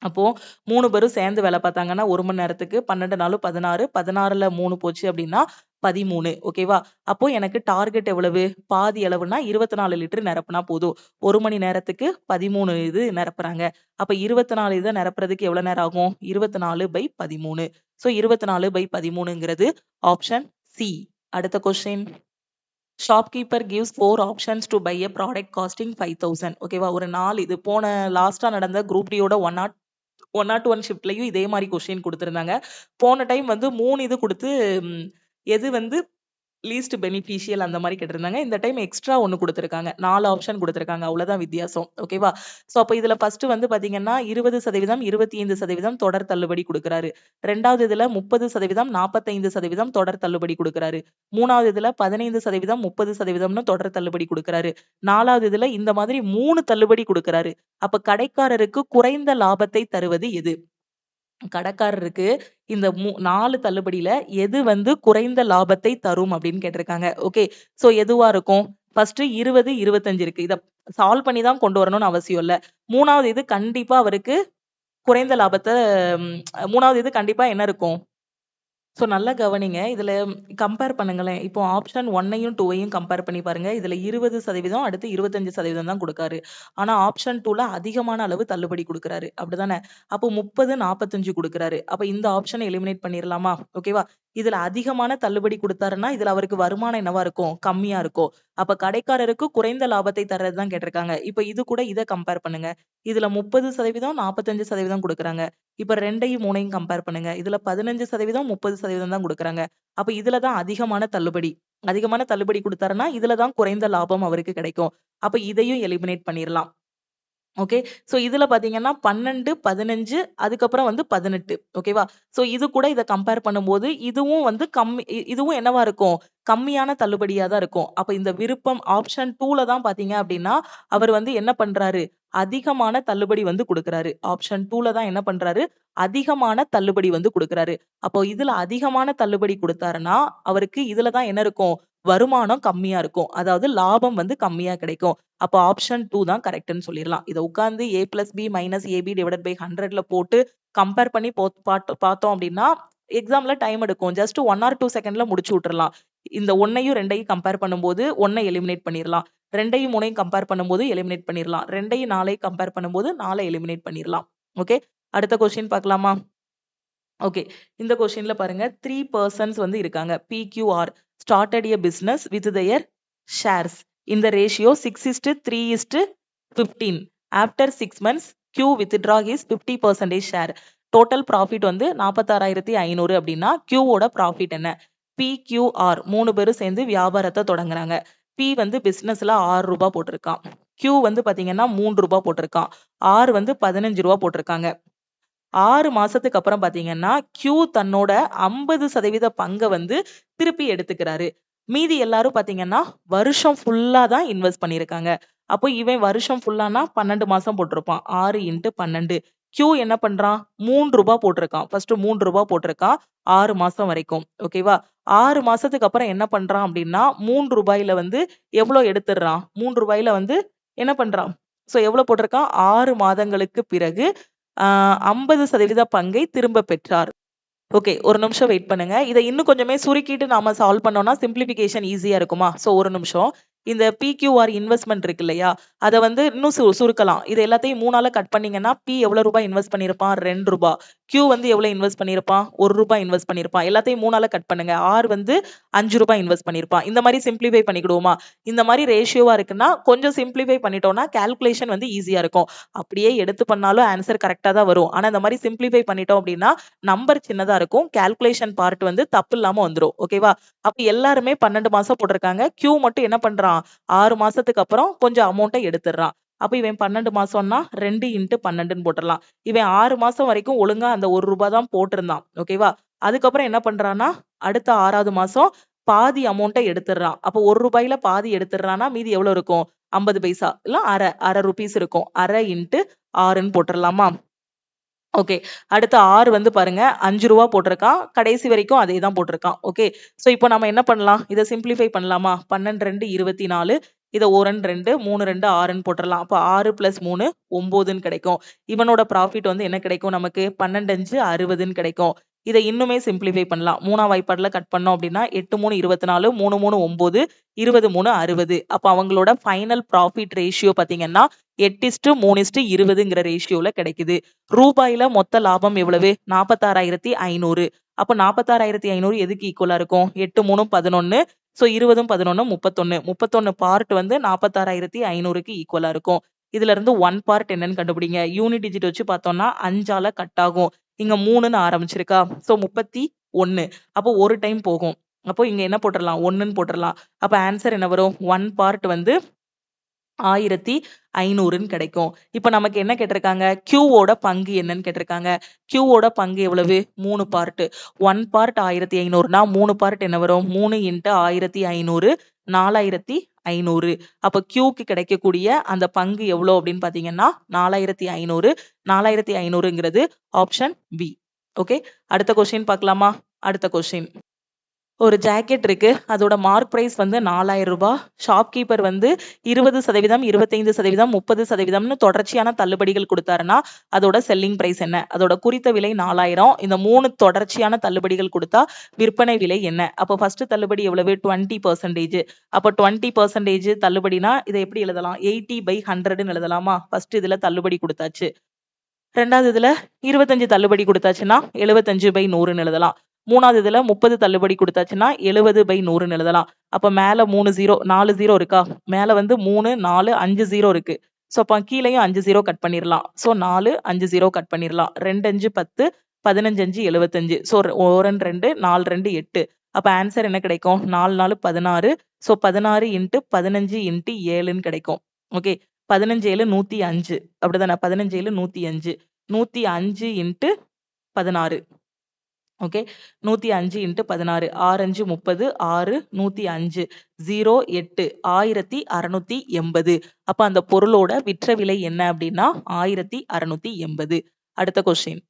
அப்போ 3 பேரும் சேர்ந்து வேலை பார்த்தாங்கன்னா 1 மணி நேரத்துக்கு 12 நாளும் 16, 16ல 3 போச்சு அப்படின்னா 13. ஓகேவா? அப்போ எனக்கு டார்கெட் எவ்வளவு? பாதி அளவுனா 24 லிட்டர் நிரப்புனா போதும். 1 மணி நேரத்துக்கு 13 இது நிரப்புறாங்க. அப்ப 24 இத நிரப்புறதுக்கு எவ்வளவு நேரம் ஆகும்? 24/13. சோ 24/13ங்கிறது ஆப்ஷன் சி. அடுத்த question. Shopkeeper gives 4 options to buy a product costing 5000. ஓகேவா? ஒரு 4 இது போன லாஸ்டா நடந்த குரூப் டியோட 101 ஷிஃப்ட்லயும் இதே மாதிரி கொஸ்டின் கொடுத்திருந்தாங்க. போன டைம் வந்து 3 இது கொடுத்து எது வந்து லீஸ்ட் பெனிஃபிஷியல் அந்த மாதிரி கேட்டிருந்தாங்க. இந்த டைம் எக்ஸ்ட்ரா ஒன்னு கொடுத்திருக்காங்க. 4 ஆப்ஷன் கொடுத்திருக்காங்க. அவ்வளவுதான் வித்தியாசம். ஓகேவா? சோ அப்ப இதுல ஃபர்ஸ்ட் வந்து பாத்தீங்கன்னா 20%, 25% தொடர் தள்ளுபடி கொடுக்கறாரு. ரெண்டாவது இதுல 30%, 45% தொடர் தள்ளுபடி கொடுக்கறாரு. மூணாவது இதுல 15%, 30%ன்னு தொடர் தள்ளுபடி கொடுக்கறாரு. நாலாவது இதுல இந்த மாதிரி 3 தள்ளுபடி கொடுக்கறாரு. அப்ப கடைக்காரருக்கு குறைந்த லாபத்தை தருவது எது? கடைக்காரருக்கு இந்த 4 தள்ளுபடியில எது வந்து குறைந்த லாபத்தை தரும் அப்படின்னு கேட்டிருக்காங்க. ஓகே. சோ எதுவா இருக்கும்? ஃபர்ஸ்ட் 20, 25 இருக்கு. இத சால்வ் பண்ணி தான் கொண்டு வரணும்னு அவசியம் இல்ல. மூணாவது இது கண்டிப்பா அவருக்கு குறைந்த லாபத்தை மூணாவது இது கண்டிப்பா என்ன இருக்கும்? சோ நல்லா கவனிங்க. இதுல கம்பேர் பண்ணுங்களேன். இப்போ ஆப்ஷன் 1ஐயும் 2ஐயும் கம்பேர் பண்ணி பாருங்க. இதுல 20% அடுத்து 25% தான் கொடுக்காரு. ஆனா ஆப்ஷன் 2ல அதிகமான அளவு தள்ளுபடி கொடுக்கறாரு. அப்படிதானே? அப்போ 30, 45 கொடுக்கறாரு. அப்ப இந்த ஆப்ஷனை எலிமினேட் பண்ணிரலாமா? ஓகேவா? இதுல அதிகமான தள்ளுபடி கொடுத்தாருன்னா இதுல அவருக்கு வருமானம் என்னவா இருக்கும்? கம்மியா இருக்கும். அப்ப கடைக்காரருக்கு குறைந்த லாபத்தை தர்றது தான் கேட்டிருக்காங்க. இப்ப இது கூட இத கம்பேர் பண்ணுங்க. இதுல 30%, 45% கொடுக்கறாங்க. இப்ப 2ஐயும் 3ஐயும் கம்பேர் பண்ணுங்க. இதுல 15%, 30% தான் கொடுக்கறாங்க. அப்ப இதுல தான் அதிகமான தள்ளுபடி. அதிகமான தள்ளுபடி கொடுத்தாருன்னா இதுல தான் குறைந்த லாபம் அவருக்கு கிடைக்கும். அப்ப இதையும் எலிமினேட் பண்ணிரலாம். ஓகே. சோ இதுல பாத்தீங்கன்னா 12, 15 அதுக்கப்புறம் வந்து 18. ஓகேவா? சோ இது கூட இத கம்பேர் பண்ணும்போது இதுவும் வந்து இதுவும் என்னவா இருக்கும்? கம்மியான தள்ளுபடியா தான் இருக்கும். அப்ப இந்த விருப்பம் ஆப்ஷன் 2ல தான் பாத்தீங்க அப்படின்னா, அவர் வந்து என்ன பண்றாரு? அதிகமான தள்ளுபடி வந்து குடுக்குறாரு. ஆப்ஷன் 2ல தான் என்ன பண்றாரு? அதிகமான தள்ளுபடி வந்து குடுக்குறாரு. அப்போ இதுல அதிகமான தள்ளுபடி குடுத்தாருன்னா, அவருக்கு இதுல தான் என்ன இருக்கும்? வருமானம் கம்மியா இருக்கும். அதாவது லாபம் வந்து கம்மியா கிடைக்கும். அப்ப ஆப்ஷன் 2 தான் கரெக்ட்ன்னு சொல்லிரலாம். இத உட்கார்ந்து a + b - ab / 100ல போட்டு கம்பேர் பண்ணி பார்த்தோம் அப்படின்னா, எக்ஸாம்ல டைம் எடுக்கும். ஜஸ்ட் 1 ஆர் 2 செகண்ட்ல முடிச்சு விட்டுறலாம். இந்த 1ஐயும் 2ஐயும் கம்பேர் பண்ணும்போது 1ஐ எலிமினேட் பண்ணிரலாம். 2ஐயும் 3ஐயும் கம்பேர் பண்ணும்போது எலிமினேட் பண்ணிரலாம். 2ஐயும் 4ஐயும் கம்பேர் பண்ணும்போது 4ஐ எலிமினேட் பண்ணிரலாம். ஓகே. அடுத்த கொஸ்டின் பார்க்கலாமா? ஓகே. இந்த கொஸ்டின்ல பாருங்க 3 பெர்சன்ஸ் வந்து இருக்காங்க. PQR started a business with their shares in the ratio 6:3:15. After 6 months, Q withdraw his 50% share. Total profit வந்து 46,500 அப்படின்னா Q ஓட ப்ராஃபிட் என்ன? PQR 3 பேரும் சேர்ந்து வியாபாரத்தை தொடங்குறாங்க. P வந்து பிசினஸ்ல ₹6 போட்டிருக்கான். Q வந்து பாத்தீங்கன்னா ₹3 போட்டிருக்கான். R வந்து ₹15 போட்டிருக்காங்க. 6 மாசத்துக்கு அப்புறம் பாத்தீங்கன்னா, Q தன்னோட 50% பங்க வந்து திருப்பி எடுத்துக்கிறாரு. மீதி எல்லாரும் பாத்தீங்கன்னா, வருஷம் ஃபுல்லா தான் இன்வெஸ்ட் பண்ணியிருக்காங்க. அப்போ இவன் வருஷம் ஃபுல்லானா 12 மாசம் போட்டிருப்பான். 6 × 12. Q என்ன பண்றான்? ₹3 போட்டிருக்கான். ஃபர்ஸ்ட் ₹3 போட்டிருக்கான். 6 மாசம் வரைக்கும். ஓகேவா? 6 மாசத்துக்கு அப்புறம் என்ன பண்றான் அப்படின்னா, ₹3ல வந்து எவ்வளோ எடுத்துடுறான்? ₹3ல வந்து என்ன பண்றான்? சோ எவ்வளோ போட்டிருக்கான்? 6 மாதங்களுக்கு பிறகு 50% பங்கை திரும்ப பெற்றார். ஓகே. ஒரு நிமிஷம் வெயிட் பண்ணுங்க. இத இன்னும் கொஞ்சமே சுருக்கிட்டு நாம சால்வ் பண்ணோம்னா சிம்ப்ளிஃபிகேஷன் ஈஸியா இருக்குமா? சோ ஒரு நிமிஷம். இந்த PQR இன்வெஸ்ட்மென்ட் இருக்கு இல்லையா? அத வந்து இன்னும் சுருக்கலாம். இது எல்லாத்தையும் 3ஆல கட் பண்ணீங்கன்னா, P எவ்வளவு ரூபாய் இன்வெஸ்ட் பண்ணியிருப்பான்? ₹2. Q வந்து எவ்வளவு இன்வெஸ்ட் பண்ணியிருப்பான்? ₹1 இன்வெஸ்ட் பண்ணியிருப்பான். எல்லாத்தையும் 3ஆல கட் பண்ணுங்க. R வந்து ₹5 இன்வெஸ்ட் பண்ணியிருப்பான். இந்த மாதிரி சிம்ப்ளிஃபை பண்ணிக்கிடுவோமா? இந்த மாதிரி ரேஷியோவா இருக்குன்னா, கொஞ்சம் சிம்ப்ளிஃபை பண்ணிட்டோம்னா கால்குலேஷன் வந்து ஈஸியா இருக்கும். அப்படியே எடுத்து பண்ணாலும் ஆன்சர் கரெக்ட்டா தான் வரும். ஆனா இந்த மாதிரி சிம்ப்ளிஃபை பண்ணிட்டோம் அப்படின்னா, நம்பர் சின்னதா இருக்கும். கால்குலேஷன் பார்ட் வந்து தப்பு இல்லாம வந்துரும். ஓகேவா? அப்ப எல்லாருமே 12 மாசம் போட்டிருக்காங்க. Q மட்டும் என்ன பண்றான்? 6 மாசத்துக்கு அப்புறம் கொஞ்சம் அமௌண்ட்ட எடுத்துடுறான். அப்ப இவன் 12 மாசம்னா 2 × 12ன்னு போட்டுறலாம். இவன் 6 மாசம் வரைக்கும் ஒழுங்கா அந்த ₹1 தான் போட்டிருந்தான். ஓகேவா? அதுக்கப்புறம் என்ன பண்றான்னா, அடுத்த 6வது மாசம் பாதி அமௌண்ட்ட எடுத்துடுறான். அப்ப ₹1ல பாதி எடுத்துடுறான்னா, மீதி எவ்வளவு இருக்கும்? 50 பைசா இல்ல அரை ரூபீஸ் இருக்கும். 1/2 × 6ன்னு போட்டுறலாமா? ஓகே. அடுத்து R வந்து பாருங்க ₹5 போட்டிருக்கான். கடைசி வரைக்கும் அதே தான் போட்டிருக்கான். ஓகே. சோ இப்போ நம்ம என்ன பண்ணலாம்? இத சிம்ப்ளிஃபை பண்ணலாமா? 12 2 24 இத 1 2 3 2 6ன்னு போட்டுறலாம். அப்ப 6 + 3 9ன்னு கிடைக்கும். இவனோட ப்ராஃபிட் வந்து என்ன கிடைக்கும் நமக்கு? 12 5 60ன்னு கிடைக்கும். இத இன்னுமே சிம்ப்ளிஃபை பண்ணலாம். 3ஆம் வாய்ப்பாடுல கட் பண்ணோம் அப்படின்னா 8 3 24 3 3 9 23 60. அப்ப அவங்களோட ஃபைனல் ப்ராஃபிட் ரேஷியோ பாத்தீங்கன்னா 8:3:20ங்கிற ரேஷியோல கிடைக்குது. ரூபாயில மொத்த லாபம் எவ்வளவு? 46,500. அப்ப 46,500 எதுக்கு ஈக்குவலா இருக்கும்? 8 3 11 ஸோ 20 11 31 31 பார்ட் வந்து 46,500க்கு ஈக்குவலா இருக்கும். இதுல இருந்து 1 பார்ட் என்னன்னு கண்டுபிடிங்க. யூனிட் டிஜிட் வச்சு பார்த்தோம்னா 5ஆல கட் ஆகும். இங்க 3ன்னு ஆரம்பிச்சிருக்கா. ஸோ 31. அப்போ ஒரு டைம் போகும். அப்போ இங்க என்ன போட்டுறலாம்? 1ன்னு போட்டுறலாம். அப்ப ஆன்சர் என்ன வரும்? 1 பார்ட் வந்து 1500ன்னு கிடைக்கும். இப்ப நமக்கு என்ன கேட்டிருக்காங்க? Qவோட பங்கு என்னன்னு கேட்டிருக்காங்க. Qவோட பங்கு எவ்வளவு? 3 பார்ட். 1 பார்ட் 1500னா 3 பார்ட் என்ன வரும்? 3 × 1500 4500. அப்ப Qக்கு கிடைக்கக்கூடிய அந்த பங்கு எவ்வளோ அப்படின்னு பாத்தீங்கன்னா 4500. 4500ங்கிறது ஆப்ஷன் பி. ஓகே, அடுத்த கொஸ்டின் பார்க்கலாமா? அடுத்த கொஸ்டின். ஒரு ஜாக்கெட் இருக்கு. அதோட மார்க் பிரைஸ் வந்து 4000 ரூபாய். ஷாப்கீப்பர் வந்து 20%, 25%, 30%ன்னு தொடர்ச்சியான தள்ளுபடிகள் கொடுத்தாருன்னா அதோட செல்லிங் பிரைஸ் என்ன? அதோட குறித்த விலை 4000. இந்த 3 தொடர்ச்சியான தள்ளுபடிகள் கொடுத்தா விற்பனை விலை என்ன? அப்போ ஃபர்ஸ்ட் தள்ளுபடி எவ்வளவு? 20%. அப்போ 20% தள்ளுபடினா இதை எப்படி எழுதலாம்? 80/100ன்னு எழுதலாமா? ஃபர்ஸ்ட் இதுல தள்ளுபடி கொடுத்தாச்சு. ரெண்டாவது இதுல 25 தள்ளுபடி கொடுத்தாச்சுன்னா 75/100ன்னு எழுதலாம். மூணாவது இதுல 30 தள்ளுபடி கொடுத்தாச்சுன்னா 70/100ன்னு எழுதலாம். அப்ப மேல 4 0 இருக்கா? மேல வந்து 3 4 5 0 இருக்கு. சோ அப்ப கீழேயும் 5 0 கட் பண்ணிரலாம். சோ 4 5 0 கட் பண்ணிரலாம். 2 5 10 15 5 75. சோ 1 2 4 2 8. அப்ப ஆன்சர் என்ன கிடைக்கும்? 4 4 16. சோ 16 × 15 × 7ன்னு கிடைக்கும். ஓகே, 15 7 105. அப்படிதானே? 15 7 105. 105 × 16. ஓகே, 105 × 16. 6 5 30. 6 105. 0 8 1680. அப்ப அந்த பொருளோட விற்ற விலை என்ன அப்படின்னா 1680. அடுத்த question.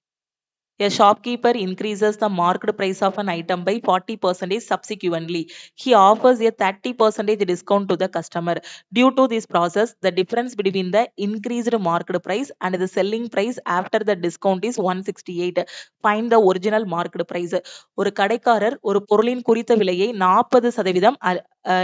A shopkeeper increases the marked price of an item by 40% subsequently. He offers a 30% discount to the customer. Due to this process, the difference between the increased marked price and the selling price after the discount is 168. Find the original marked price. ஒரு கடைக்காரர் ஒரு பொருளின் குறித்த விலையை 40%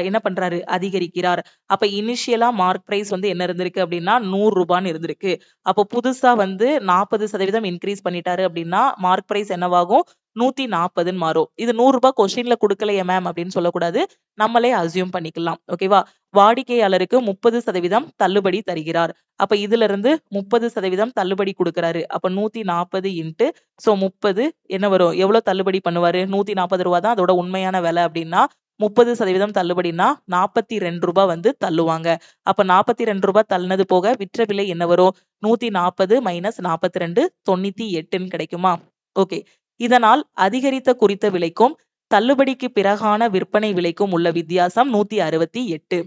என்ன பண்றாரு? அதிகரிக்கிறார். அப்ப இனிஷியலா மார்க் பிரைஸ் வந்து என்ன இருந்திருக்கு அப்படின்னா 100 ரூபான்னு இருந்திருக்கு. அப்போ புதுசா வந்து 40% இன்க்ரீஸ் பண்ணிட்டாரு அப்படின்னா மார்க் பிரைஸ் என்னவாகும்? 140ன்னு மாறும். இது 100 ரூபாய் கொஸ்டின்ல கொடுக்கலையே மேம் அப்படின்னு சொல்லக்கூடாது. நம்மளே அசியூம் பண்ணிக்கலாம். ஓகேவா? வாடிக்கையாளருக்கு 30% தள்ளுபடி தருகிறார். அப்ப இதுல இருந்து 30% தள்ளுபடி கொடுக்கறாரு. அப்ப 140 × சோ 30 என்ன வரும்? எவ்வளவு தள்ளுபடி பண்ணுவாரு? 140 ரூபாய் தான் அதோட உண்மையான விலை அப்படின்னா 30% தள்ளுபடினா 42 ரூபாய் வந்து தள்ளுவாங்க. அப்ப 42 ரூபாய் தள்ளினது போக விற்ற விலை என்ன வரும்? 140 - 42 98ன்னு கிடைக்குமா? ஓகே, இதனால் அதிகரித்த குறித்த விலைக்கும் தள்ளுபடிக்கு பிறகான விற்பனை விலைக்கும் உள்ள வித்தியாசம் 168.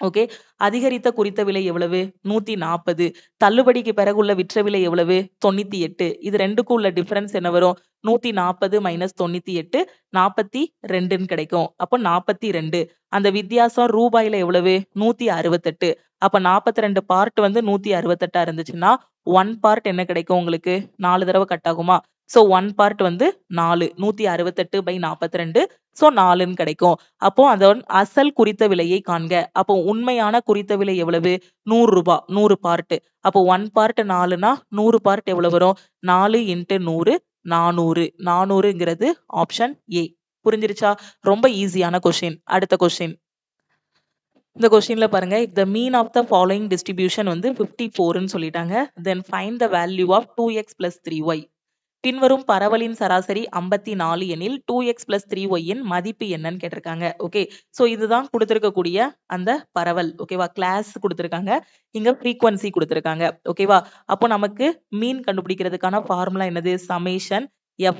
ஓகே, அதிகரித்த குறித்த விலை எவ்வளவு? 140. தள்ளுபடிக்கு பிறகுள்ள விற்ற விலை எவ்வளவு? 98. இது ரெண்டுக்கும் உள்ள டிஃபரன்ஸ் என்ன வரும்? 140 - 98 42ன்னு கிடைக்கும். அப்ப 42. அந்த வித்தியாசம் ரூபாயில எவ்வளவு? 168. அப்ப 42 பார்ட் வந்து 168 இருந்துச்சுன்னா 1 பார்ட் என்ன கிடைக்கும் உங்களுக்கு? 4 தடவை கட் ஆகுமா? சோ 1 பார்ட் வந்து 4. 168/42. சோ 4ன்னு கிடைக்கும். அப்போ அதன் அசல் குறித்த விலையை காண்க. அப்போ உண்மையான குறித்த விலை எவ்வளவு? 100 ரூபாய். 100 பார்ட். அப்போ 1 பார்ட் 4னா 100 பார்ட் எவ்வளவு வரும்? 4 × 100 400. 400ங்கிறது ஆப்ஷன் ஏ. புரிஞ்சிருச்சா? ரொம்ப ஈஸியான கொஸ்டின். அடுத்த கொஸ்டின். இந்த கொஸ்டின்ல பாருங்க, if the mean of the following distribution வந்து 54ன்னு சொல்லிட்டாங்க, then find the value of 2x + 3y. பின்வரும் பரவலின் சராசரி 54 எனில் 2x + 3y இன் மதிப்பு என்னன்னு கேட்டிருக்காங்க. ஓகே, சோ இதுதான் கொடுத்திருக்கக்கூடிய அந்த பரவல். ஓகேவா? கிளாஸ் கொடுத்திருக்காங்க, இங்க frequency கொடுத்திருக்காங்க. ஓகேவா? அப்போ நமக்கு மீன் கண்டுபிடிக்கிறதுக்கான ஃபார்முலா என்னது? summation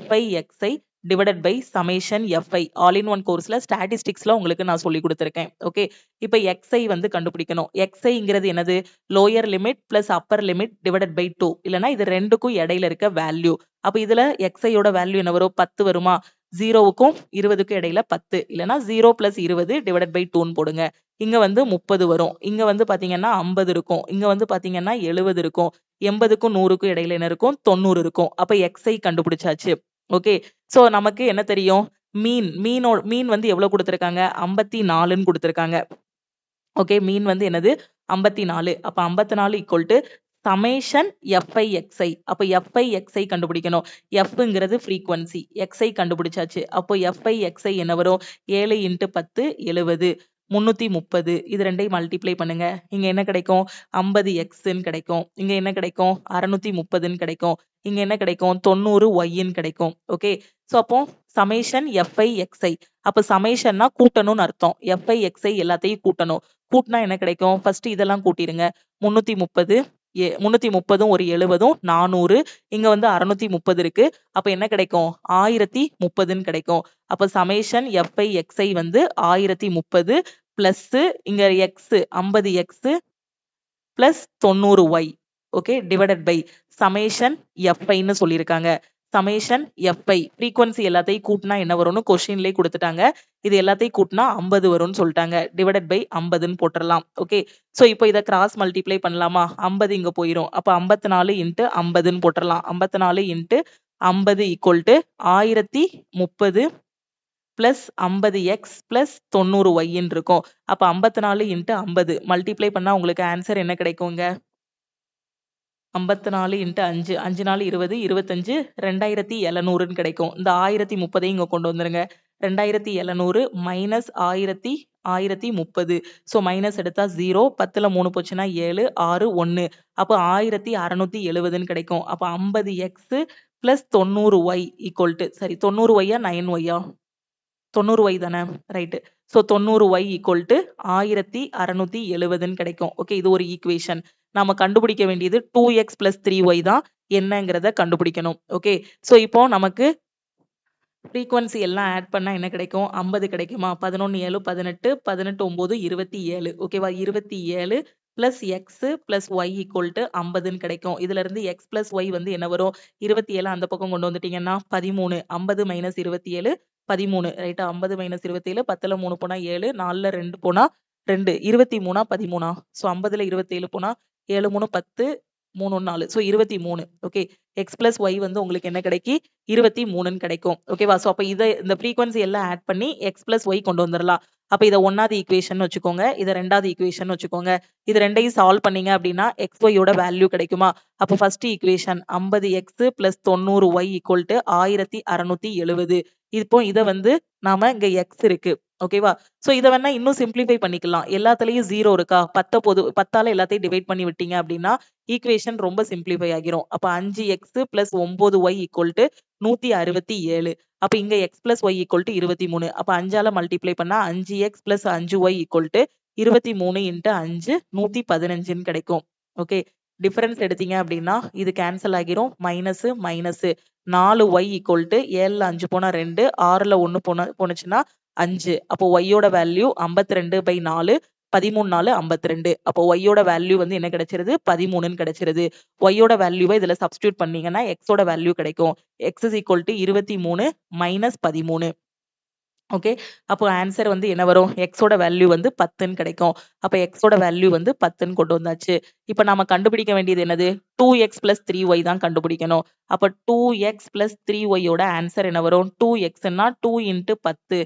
fi xi divided by summation fi. All in one கோர்ஸ்ல ஸ்டாட்டிஸ்டிக்ஸ்ல உங்களுக்கு நான் சொல்லி கொடுத்திருக்கேன். ஓகே, இப்போ xi வந்து கண்டுபிடிக்கணும். xiங்கிறது என்னது? Lower limit plus upper limit divided by 2. இல்லனா இது ரெண்டுக்கும் இடையில இருக்க வேல்யூ. அப்ப இதுல xi யோட வேல்யூ என்ன வரும்? 10 வருமா? 0க்கும் 20க்கும் இடையில 10. இல்லனா 0 + 20 டிவைடட் பை 2ன்னு போடுங்க. இங்க வந்து 30 வரும். இங்க வந்து பாத்தீங்கன்னா 50 இருக்கும். இங்க வந்து பாத்தீங்கன்னா 70 இருக்கும். 80க்கும் 100க்கும் இடையில என்ன இருக்கும்? 90 இருக்கும். அப்ப xi கண்டுபிடிச்சாச்சு. ஓகே, சோ நமக்கு என்ன தெரியும்? மீன் வந்து எவ்வளவு கொடுத்திருக்காங்க? 54ன்னு கொடுத்திருக்காங்க. ஓகே, மீன் வந்து என்னது? 54. அப்ப 54 = சமேஷன் FI/XI. அப்போ FI/XI கண்டுபிடிக்கணும். Fங்கிறது frequency, XI கண்டுபிடிச்சாச்சு. அப்போ FI/XI என்ன வரும்? 7 × 10 70, 330. இது ரெண்டையும் மல்டிப்ளை பண்ணுங்க. இங்க என்ன கிடைக்கும்? 50Xன்னு கிடைக்கும். இங்க என்ன கிடைக்கும்? 630ன்னு கிடைக்கும். இங்க என்ன கிடைக்கும்? 90Y கிடைக்கும். ஓகே. ஸோ அப்போ சமேஷன் FI/XI. அப்போ சமேஷன்னா கூட்டணும்னு அர்த்தம். FI/XI எல்லாத்தையும் கூட்டணும். கூட்டினா என்ன கிடைக்கும்? ஃபர்ஸ்ட் இதெல்லாம் கூட்டிருங்க. 330, 330ம் ஒரு 70ம் 400. இங்க வந்து 630 இருக்கு. அப்ப என்ன கிடைக்கும்? 1030ன்னு கிடைக்கும். அப்ப சமேஷன் FI/XI வந்து 1030 பிளஸ் இங்க X 50X plus 90Y. Okay, divided by summation FIன்னு சொல்லியிருக்காங்க. சமேஷன் FI ஃப்ரீக்வன்சி எல்லாத்தையும் கூட்டினா என்ன வரும்னு கொஸ்டின்லேயே கொடுத்துட்டாங்க. இது எல்லாத்தையும் கூட்டினா 50 வரும்னு சொல்லிட்டாங்க. டிவைடட் பை 50ன்னு போட்டுடலாம். ஓகே. ஸோ இப்போ இதை கிராஸ் மல்டிப்ளை பண்ணலாமா? 50 இங்க போயிடும். அப்போ 54 × 50ன்னு போட்டுடலாம். 54 × 50 equal to 1030 plus 50X plus 90Yன்னு இருக்கும். அப்போ 54 × 50 மல்டிப்ளை பண்ணா உங்களுக்கு ஆன்சர் என்ன கிடைக்குங்க? 54 × 5, 5 4 20, 25, 2700ன்னு கிடைக்கும். இந்த 1030 இங்க கொண்டு வந்துருங்க. 2700 மைனஸ் 1030. ஸோ மைனஸ் எடுத்தா 0, 10ல 3 போச்சுன்னா 7, 6, 1. அப்போ 1670ன்னு கிடைக்கும். அப்போ 50X plus 90Y equal to, சரி 90Yயா 9Yயா? 90Y தானே, right. So 90Y equal to 1670ன்னு கிடைக்கும். ஓகே, இது ஒரு ஈக்குவேஷன். நாம கண்டுபிடிக்க வேண்டியது 2X பிளஸ் 3Y தான் என்னங்கிறத கண்டுபிடிக்கணும். ஓகே. ஸோ இப்போ நமக்கு ஃப்ரீக்வன்சி எல்லாம் ஆட் பண்ணா என்ன கிடைக்கும்? 50 கிடைக்குமா? 11 7 18, 18 9 27. ஓகேவா? 27 plus X plus Y equal to 50ன்னு கிடைக்கும். இதுல இருந்து எக்ஸ் பிளஸ் ஒய் வந்து என்ன வரும்? 27 அந்த பக்கம் கொண்டு வந்துட்டீங்கன்னா 13. 50 மைனஸ் 27 13. ரைட்டா? 50 மைனஸ் 27, 10ல 3 போனா 7, 4ல 2 போனா 2, 23 13. ஸோ 50ல 27 போனா 7 3 10, 3 4. So 23. Okay. X plus Y வந்து உங்களுக்கு என்ன கிடைக்கி? 23ன்னு கிடைக்கும். ஓகேவா? ஸோ அப்போ இதை இந்த ஃப்ரீக்வன்சி எல்லாம் ஆட் பண்ணி எக்ஸ் பிளஸ் ஒய் கொண்டு வந்துடலாம். அப்போ இதை 1வது ஈக்குவேஷன் வச்சுக்கோங்க. இதை 2வது ஈக்குவேஷன் வச்சுக்கோங்க. இது ரெண்டையும் சால்வ் பண்ணீங்க அப்படின்னா எக்ஸ் ஒய்யோட வேல்யூ கிடைக்குமா? அப்போ first equation 50x plus 90y equal to 1670. இப்போ இதை வந்து நாம இங்க எக்ஸ் இருக்கு. ஓகேவா? சோ இதை வேணா இன்னும் சிம்பிளிஃபை பண்ணிக்கலாம். எல்லாத்துலயும் 0 இருக்கா? 10ஆல எல்லாத்தையும் டிவைட் பண்ணி விட்டீங்க அப்படின்னா ஈக்குவேஷன் ரொம்ப சிம்பிளிஃபை ஆகிரும். அப்ப 5x plus 9y equal to 167. அப்ப இங்க x plus y equal to 23. அப்ப 5ஆல மல்டிப்ளை பண்ணா 5x plus 5y equal to 23 × 5 115ன்னு கிடைக்கும். ஓகே. டிஃபரன்ஸ் எடுத்தீங்க அப்படின்னா இது கேன்சல் ஆகிரும். Minus minus 4y equal to 7ல 5 போனா 2, 6ல 1 போனுச்சுன்னா 5. அப்போ ஒய்யோட வேல்யூ 52/4, 13 4 52. அப்போ ஒய்யோட வேல்யூ வந்து என்ன கிடைச்சிருது? 13ன்னு கிடைச்சிருது. ஒய்யோட வேல்யூவை இதுல சப்ஸ்டியூட் பண்ணீங்கன்னா எக்ஸோட வேல்யூ கிடைக்கும். X is equal to 23 minus 13. Okay. அப்போ ஆன்சர் வந்து என்ன வரும்? எக்ஸோட வேல்யூ வந்து 10ன்னு கிடைக்கும். அப்ப எக்ஸோட வேல்யூ வந்து 10ன்னு கொண்டு வந்தாச்சு. இப்ப நாம கண்டுபிடிக்க வேண்டியது என்னது? 2x பிளஸ் 3y தான் கண்டுபிடிக்கணும். அப்ப 2x பிளஸ் 3y யோட ஆன்சர் என்ன வரும்? 2xன்னா 2 × 10,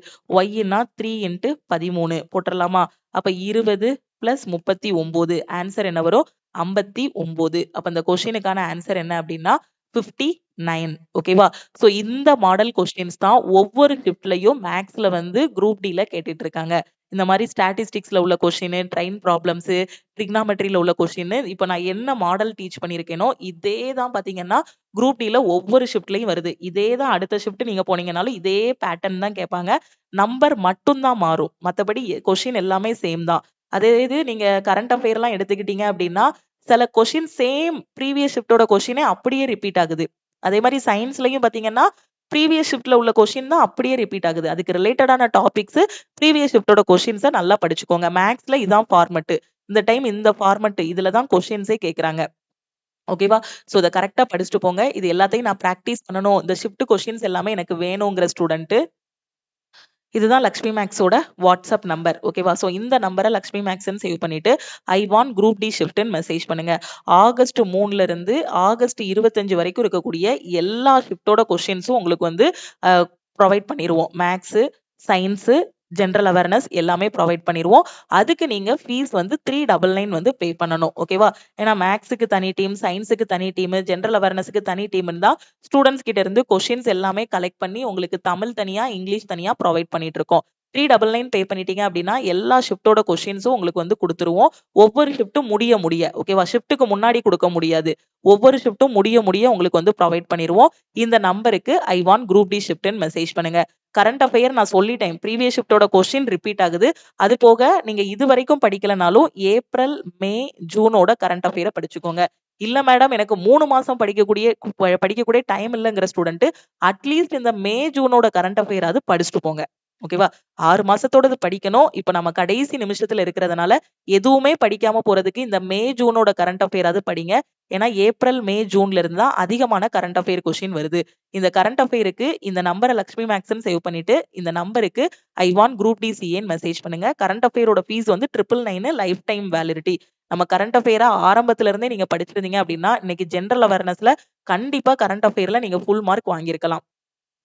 yன்னா 3 × 13 போட்டுடலாமா? அப்ப 20 பிளஸ் 39. ஆன்சர் என்ன வரும்? 59. அப்ப இந்த கொஸ்டினுக்கான ஆன்சர் என்ன அப்படின்னா 59. ஓகேவா? சோ இந்த மாடல் கொஸ்டின்ஸ் தான் ஒவ்வொரு ஷிஃப்ட்லயும் மேக்ஸ்ல வந்து குரூப் டி ல கேட்டுட்டு இருக்காங்க. இந்த மாதிரி ஸ்டாட்டிஸ்டிக்ஸ்ல உள்ள கொஸ்டின், ட்ரைன் ப்ராப்ளம்ஸ், ட்ரிக்னாமெட்ரியில உள்ள கொஸ்டின், இப்ப நான் என்ன மாடல் டீச் பண்ணிருக்கேனோ இதே தான் பாத்தீங்கன்னா குரூப் டி ல ஒவ்வொரு ஷிஃப்ட்லயும் வருது. இதே தான் அடுத்த ஷிஃப்ட் நீங்க போனீங்கனாலும் இதே பேட்டர்ன் தான் கேட்பாங்க. நம்பர் மட்டும் தான் மாறும். மத்தபடி கொஸ்டின் எல்லாமே சேம் தான். அதே இது நீங்க கரண்ட் அஃபேர் எல்லாம் எடுத்துக்கிட்டீங்க அப்படின்னா சில கொஸ்டின் சேம் ப்ரீவியஸ் ஷிஃப்டோட கொஸ்டினே அப்படியே ரிப்பீட் ஆகுது. அதே மாதிரி சயின்ஸ்லயும் பாத்தீங்கன்னா ப்ரீவியஸ் ஷிஃப்ட்ல உள்ள கொஸ்டின் தான் அப்படியே ரிப்பீட் ஆகுது. அதுக்கு ரிலேட்டடான டாபிக்ஸ் ப்ரீவியஸ் ஷிஃப்டோட கொஸ்டின்ஸை நல்லா படிச்சுக்கோங்க. மேக்ஸ்ல இதான் ஃபார்மட். இந்த டைம் இந்த ஃபார்மட் இதுல தான் கொஸ்டின்ஸே கேக்குறாங்க. ஓகேவா? சோ இதை கரெக்டா படிச்சுட்டு போங்க. இது எல்லாத்தையும் நான் பிராக்டிஸ் பண்ணணும். இந்த ஷிஃப்ட் கொஸ்டின்ஸ் எல்லாமே எனக்கு வேணுங்கிற ஸ்டூடெண்ட் இதுதான் லக்ஷ்மி மேக்ஸோட வாட்ஸ்அப் நம்பர். ஓகேவா? சோ இந்த நம்பரை லக்ஷ்மி மேக்ஸ்ன்னு சேவ் பண்ணிட்டு ஐ வாண்ட் குரூப் டி ஷிஃப்ட்னு மெசேஜ் பண்ணுங்க. ஆகஸ்ட் 3ல இருந்து ஆகஸ்ட் 25 வரைக்கும் இருக்கக்கூடிய எல்லா ஷிஃப்டோட கொஸ்டின்ஸும் உங்களுக்கு வந்து ப்ரொவைட் பண்ணிடுவோம். மேக்ஸ், சயின்ஸ், ஜெனரல் அவேர்னஸ் எல்லாமே ப்ரொவைட் பண்ணிருவோம். அதுக்கு நீங்க ஃபீஸ் வந்து 399 வந்து பே பண்ணணும். ஓகேவா? ஏன்னா மேத்ஸ்க்கு தனி டீம், சயின்ஸ்க்கு தனி டீம், ஜெனரல் அவேர்னஸ்க்கு தனி டீம்னு தான் ஸ்டூடண்ட்ஸ் கிட்ட இருந்து கொஸ்டின்ஸ் எல்லாமே கலெக்ட் பண்ணி உங்களுக்கு தமிழ் தனியா, இங்கிலீஷ் தனியா ப்ரொவைட் பண்ணிட்டு இருக்கோம். 399 பே பண்ணிட்டீங்க அப்படின்னா எல்லா ஷிஃப்ட்டோட கொஸ்டின்ஸும் உங்களுக்கு வந்து குடுத்துருவோம். ஒவ்வொரு ஷிஃப்ட்டும் முடிய ஓகேவா? ஷிஃப்ட்டுக்கு முன்னாடி குடுக்க முடியாது. ஒவ்வொரு ஷிஃப்ட்டும் முடிய உங்களுக்கு வந்து ப்ரொவைட் பண்ணிருவோம். இந்த நம்பருக்கு ஐ வாண்ட் குரூப் டி ஷிஃப்ட்ன்னு மெசேஜ் பண்ணுங்க. கரண்ட் அஃபேர் நான் சொல்லிட்டேன். ப்ரீவியஸ் ஷிஃப்ட்டோட கொஸ்டின் ரிப்பீட் ஆகுது. அது போக நீங்க இதுவரைக்கும் படிக்கலனாலும் ஏப்ரல், மே, ஜூனோட கரண்ட் அஃபேர படிச்சுக்கோங்க. இல்ல மேடம் எனக்கு 3 மாசம் படிக்கக்கூடிய டைம் இல்லங்கிற ஸ்டூடண்ட் அட்லீஸ்ட் இந்த மே, ஜூனோட கரண்ட் அஃபேராவது படிச்சுட்டு போங்க. ஓகேவா? 6 மாசத்தோடது படிக்கணும். இப்ப நம்ம கடைசி நிமிஷத்துல இருக்கிறதுனால எதுவுமே படிக்காம போறதுக்கு இந்த மே, ஜூனோட கரண்ட் அஃபேராவது படிங்க. ஏன்னா ஏப்ரல், மே, ஜூன்ல இருந்து தான் அதிகமான கரண்ட் அஃபேர் கொஸ்டின் வருது. இந்த கரண்ட் அஃபேருக்கு இந்த நம்பர லக்ஷ்மி மேக்ஸ்ன்னு சேவ் பண்ணிட்டு இந்த நம்பருக்கு ஐ வாண்ட் குரூப் டி சிஏன்னு மெசேஜ் பண்ணுங்க. கரண்ட் அஃபேரோட ஃபீஸ் வந்து 999 லைஃப் டைம் வேலிடிட்டி. நம்ம கரண்ட் அஃபேரா ஆரம்பத்துல இருந்தே நீங்க படிச்சிருந்தீங்க அப்படின்னா இன்னைக்கு ஜெனரல் அவேர்னஸ்ல கண்டிப்பா கரண்ட் அஃபேர்ல நீங்க ஃபுல் மார்க் வாங்கியிருக்கலாம்.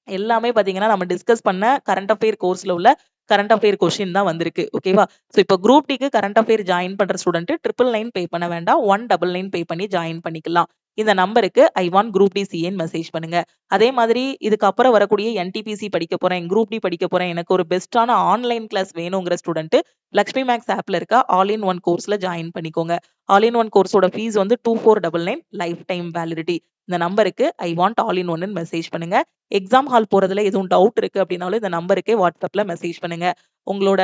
எல்லாமே பாத்தீங்கன்னா நம்ம டிஸ்கஸ் பண்ண கரண்ட் அஃபேர் கோர்ஸ்ல உள்ள கரண்ட் அஃபேர் கொஸ்டின் தான் வந்திருக்கு. ஓகேவா? சோ இப்போ குரூப் டிக்கு கரண்ட் அஃபேர் ஜாயின் பண்ற ஸ்டூடெண்ட் 999 பே பண்ண வேண்டாம். 199 பே பண்ணி ஜாயின் பண்ணிக்கலாம். இந்த நம்பருக்கு ஐ வாண்ட் குரூப் டி சிஏன்னு மெசேஜ் பண்ணுங்க. அதே மாதிரி இதுக்கப்புறம் வரக்கூடிய என்டிபிசி படிக்க போறேன், குரூப் டி படிக்க போறேன், எனக்கு ஒரு பெஸ்ட்டான ஆன்லைன் கிளாஸ் வேணுங்கிற ஸ்டூடெண்ட் லக்ஷ்மி மேக்ஸ் ஆப்ல இருக்க ஆல் இன் ஒன் கோர்ஸ்ல ஜாயின் பண்ணிக்கோங்க. ஆல் இன் ஒன் கோர்ஸோட ஃபீஸ் வந்து 2499 லைஃப் டைம் வேலிடிட்டி. இந்த நம்பருக்கு ஐ வாண்ட் ஆல் இன் ஒன்னு மெசேஜ் பண்ணுங்க. எக்ஸாம் ஹால் போறதுல எதுவும் டவுட் இருக்கு அப்படின்னாலும் இந்த நம்பருக்கே வாட்ஸ்அப்ல மெசேஜ் பண்ணுங்க. உங்களோட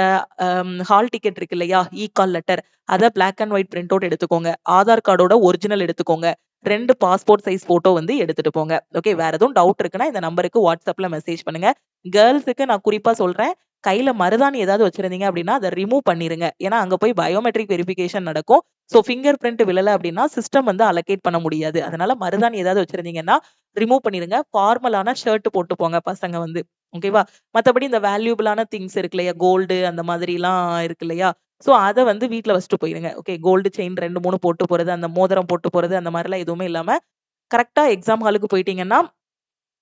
ஹால் டிக்கெட் இருக்கு இல்லையா? கால் லெட்டர் அத black and white print out எடுத்துக்கோங்க. ஆதார் கார்டோட ஒரிஜினல் எடுத்துக்கோங்க. 2 பாஸ்போர்ட் சைஸ் போட்டோ வந்து எடுத்துட்டு போங்க. ஓகே. வேற எதுவும் டவுட் இருக்குன்னா இந்த நம்பருக்கு வாட்ஸ்அப்ல மெசேஜ் பண்ணுங்க. கேர்ள்ஸுக்கு நான் குறிப்பா சொல்றேன். கையில மருதாணி ஏதாவது வச்சிருந்தீங்க அப்படின்னா அத ரிமூவ் பண்ணிருங்க. ஏன்னா அங்க போய் பயோமெட்ரிக் வெரிஃபிகேஷன் நடக்கும். சோ ஃபிங்கர் பிரிண்ட் விழல அப்படின்னா சிஸ்டம் வந்து அலோகேட் பண்ண முடியாது. அதனால மருதாணி ஏதாவது வச்சிருந்தீங்கன்னா ரிமூவ் பண்ணிருங்க. ஃபார்மலான ஷர்ட் போட்டு போங்க பசங்க வந்து. ஓகேவா? மத்தபடி இந்த வேல்யூபிளான திங்ஸ் இருக்கு இல்லையா? கோல்டு அந்த மாதிரிலாம் இருக்கு இல்லையா? சோ அத வந்து வீட்ல வச்சுட்டு போயிருங்க. ஓகே. கோல்டு செயின் 2, 3 போட்டு போறது, அந்த மோதிரம் போட்டு போறது அந்த மாதிரிலாம் எதுவுமே இல்லாம கரெக்ட்டா எக்ஸாம் ஹாலுக்கு போயிட்டீங்கன்னா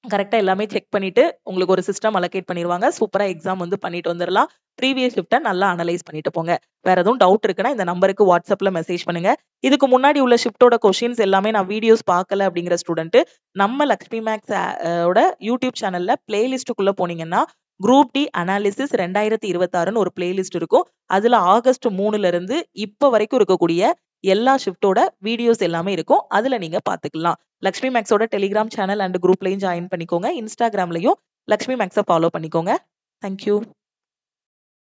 கரெக்ட்டா எல்லாமே செக் பண்ணிட்டு, உங்களுக்கு ஒரு சிஸ்டம் அலோகேட் பண்ணிருவாங்க. சூப்பரா எக்ஸாம் வந்து பண்ணிட்டு வந்துரலாம். ப்ரீவியஸ் ஷிஃப்ட்ட நல்லா அனலைஸ் பண்ணிட்டு போங்க. வேற எதுவும் டவுட் இருக்குன்னா, இந்த நம்பருக்கு வாட்ஸ்அப்ல மெசேஜ் பண்ணுங்க. இதுக்கு முன்னாடி உள்ள ஷிஃப்ட்டோட கொஸ்டின்ஸ் எல்லாமே நான் வீடியோஸ் பார்க்கல அப்படிங்கிற ஸ்டூடெண்ட், நம்ம லக்ஷ்மி மேக்ஸ் ஓட யூடியூப் சேனல்ல பிளேலிஸ்ட்டுக்குள்ள போனீங்கன்னா, குரூப் டி அனாலிசிஸ் 2026ன்னு ஒரு பிளேலிஸ்ட் இருக்கும். அதுல ஆகஸ்ட் 3ல இருந்து இப்ப வரைக்கும் இருக்கக்கூடிய எல்லா ஷிஃப்ட்டோட வீடியோஸ் எல்லாமே இருக்கும். அதுல நீங்க பார்த்துக்கலாம். லக்ஷ்மி மேக்ஸோட டெலிகிராம் சேனல் அண்ட் குரூப்லயும் ஜாயின் பண்ணிக்கோங்க. இன்ஸ்டாகிராம்லயும் லக்ஷ்மி மேக்ஸ ஃபாலோ பண்ணிக்கோங்க. Thank you.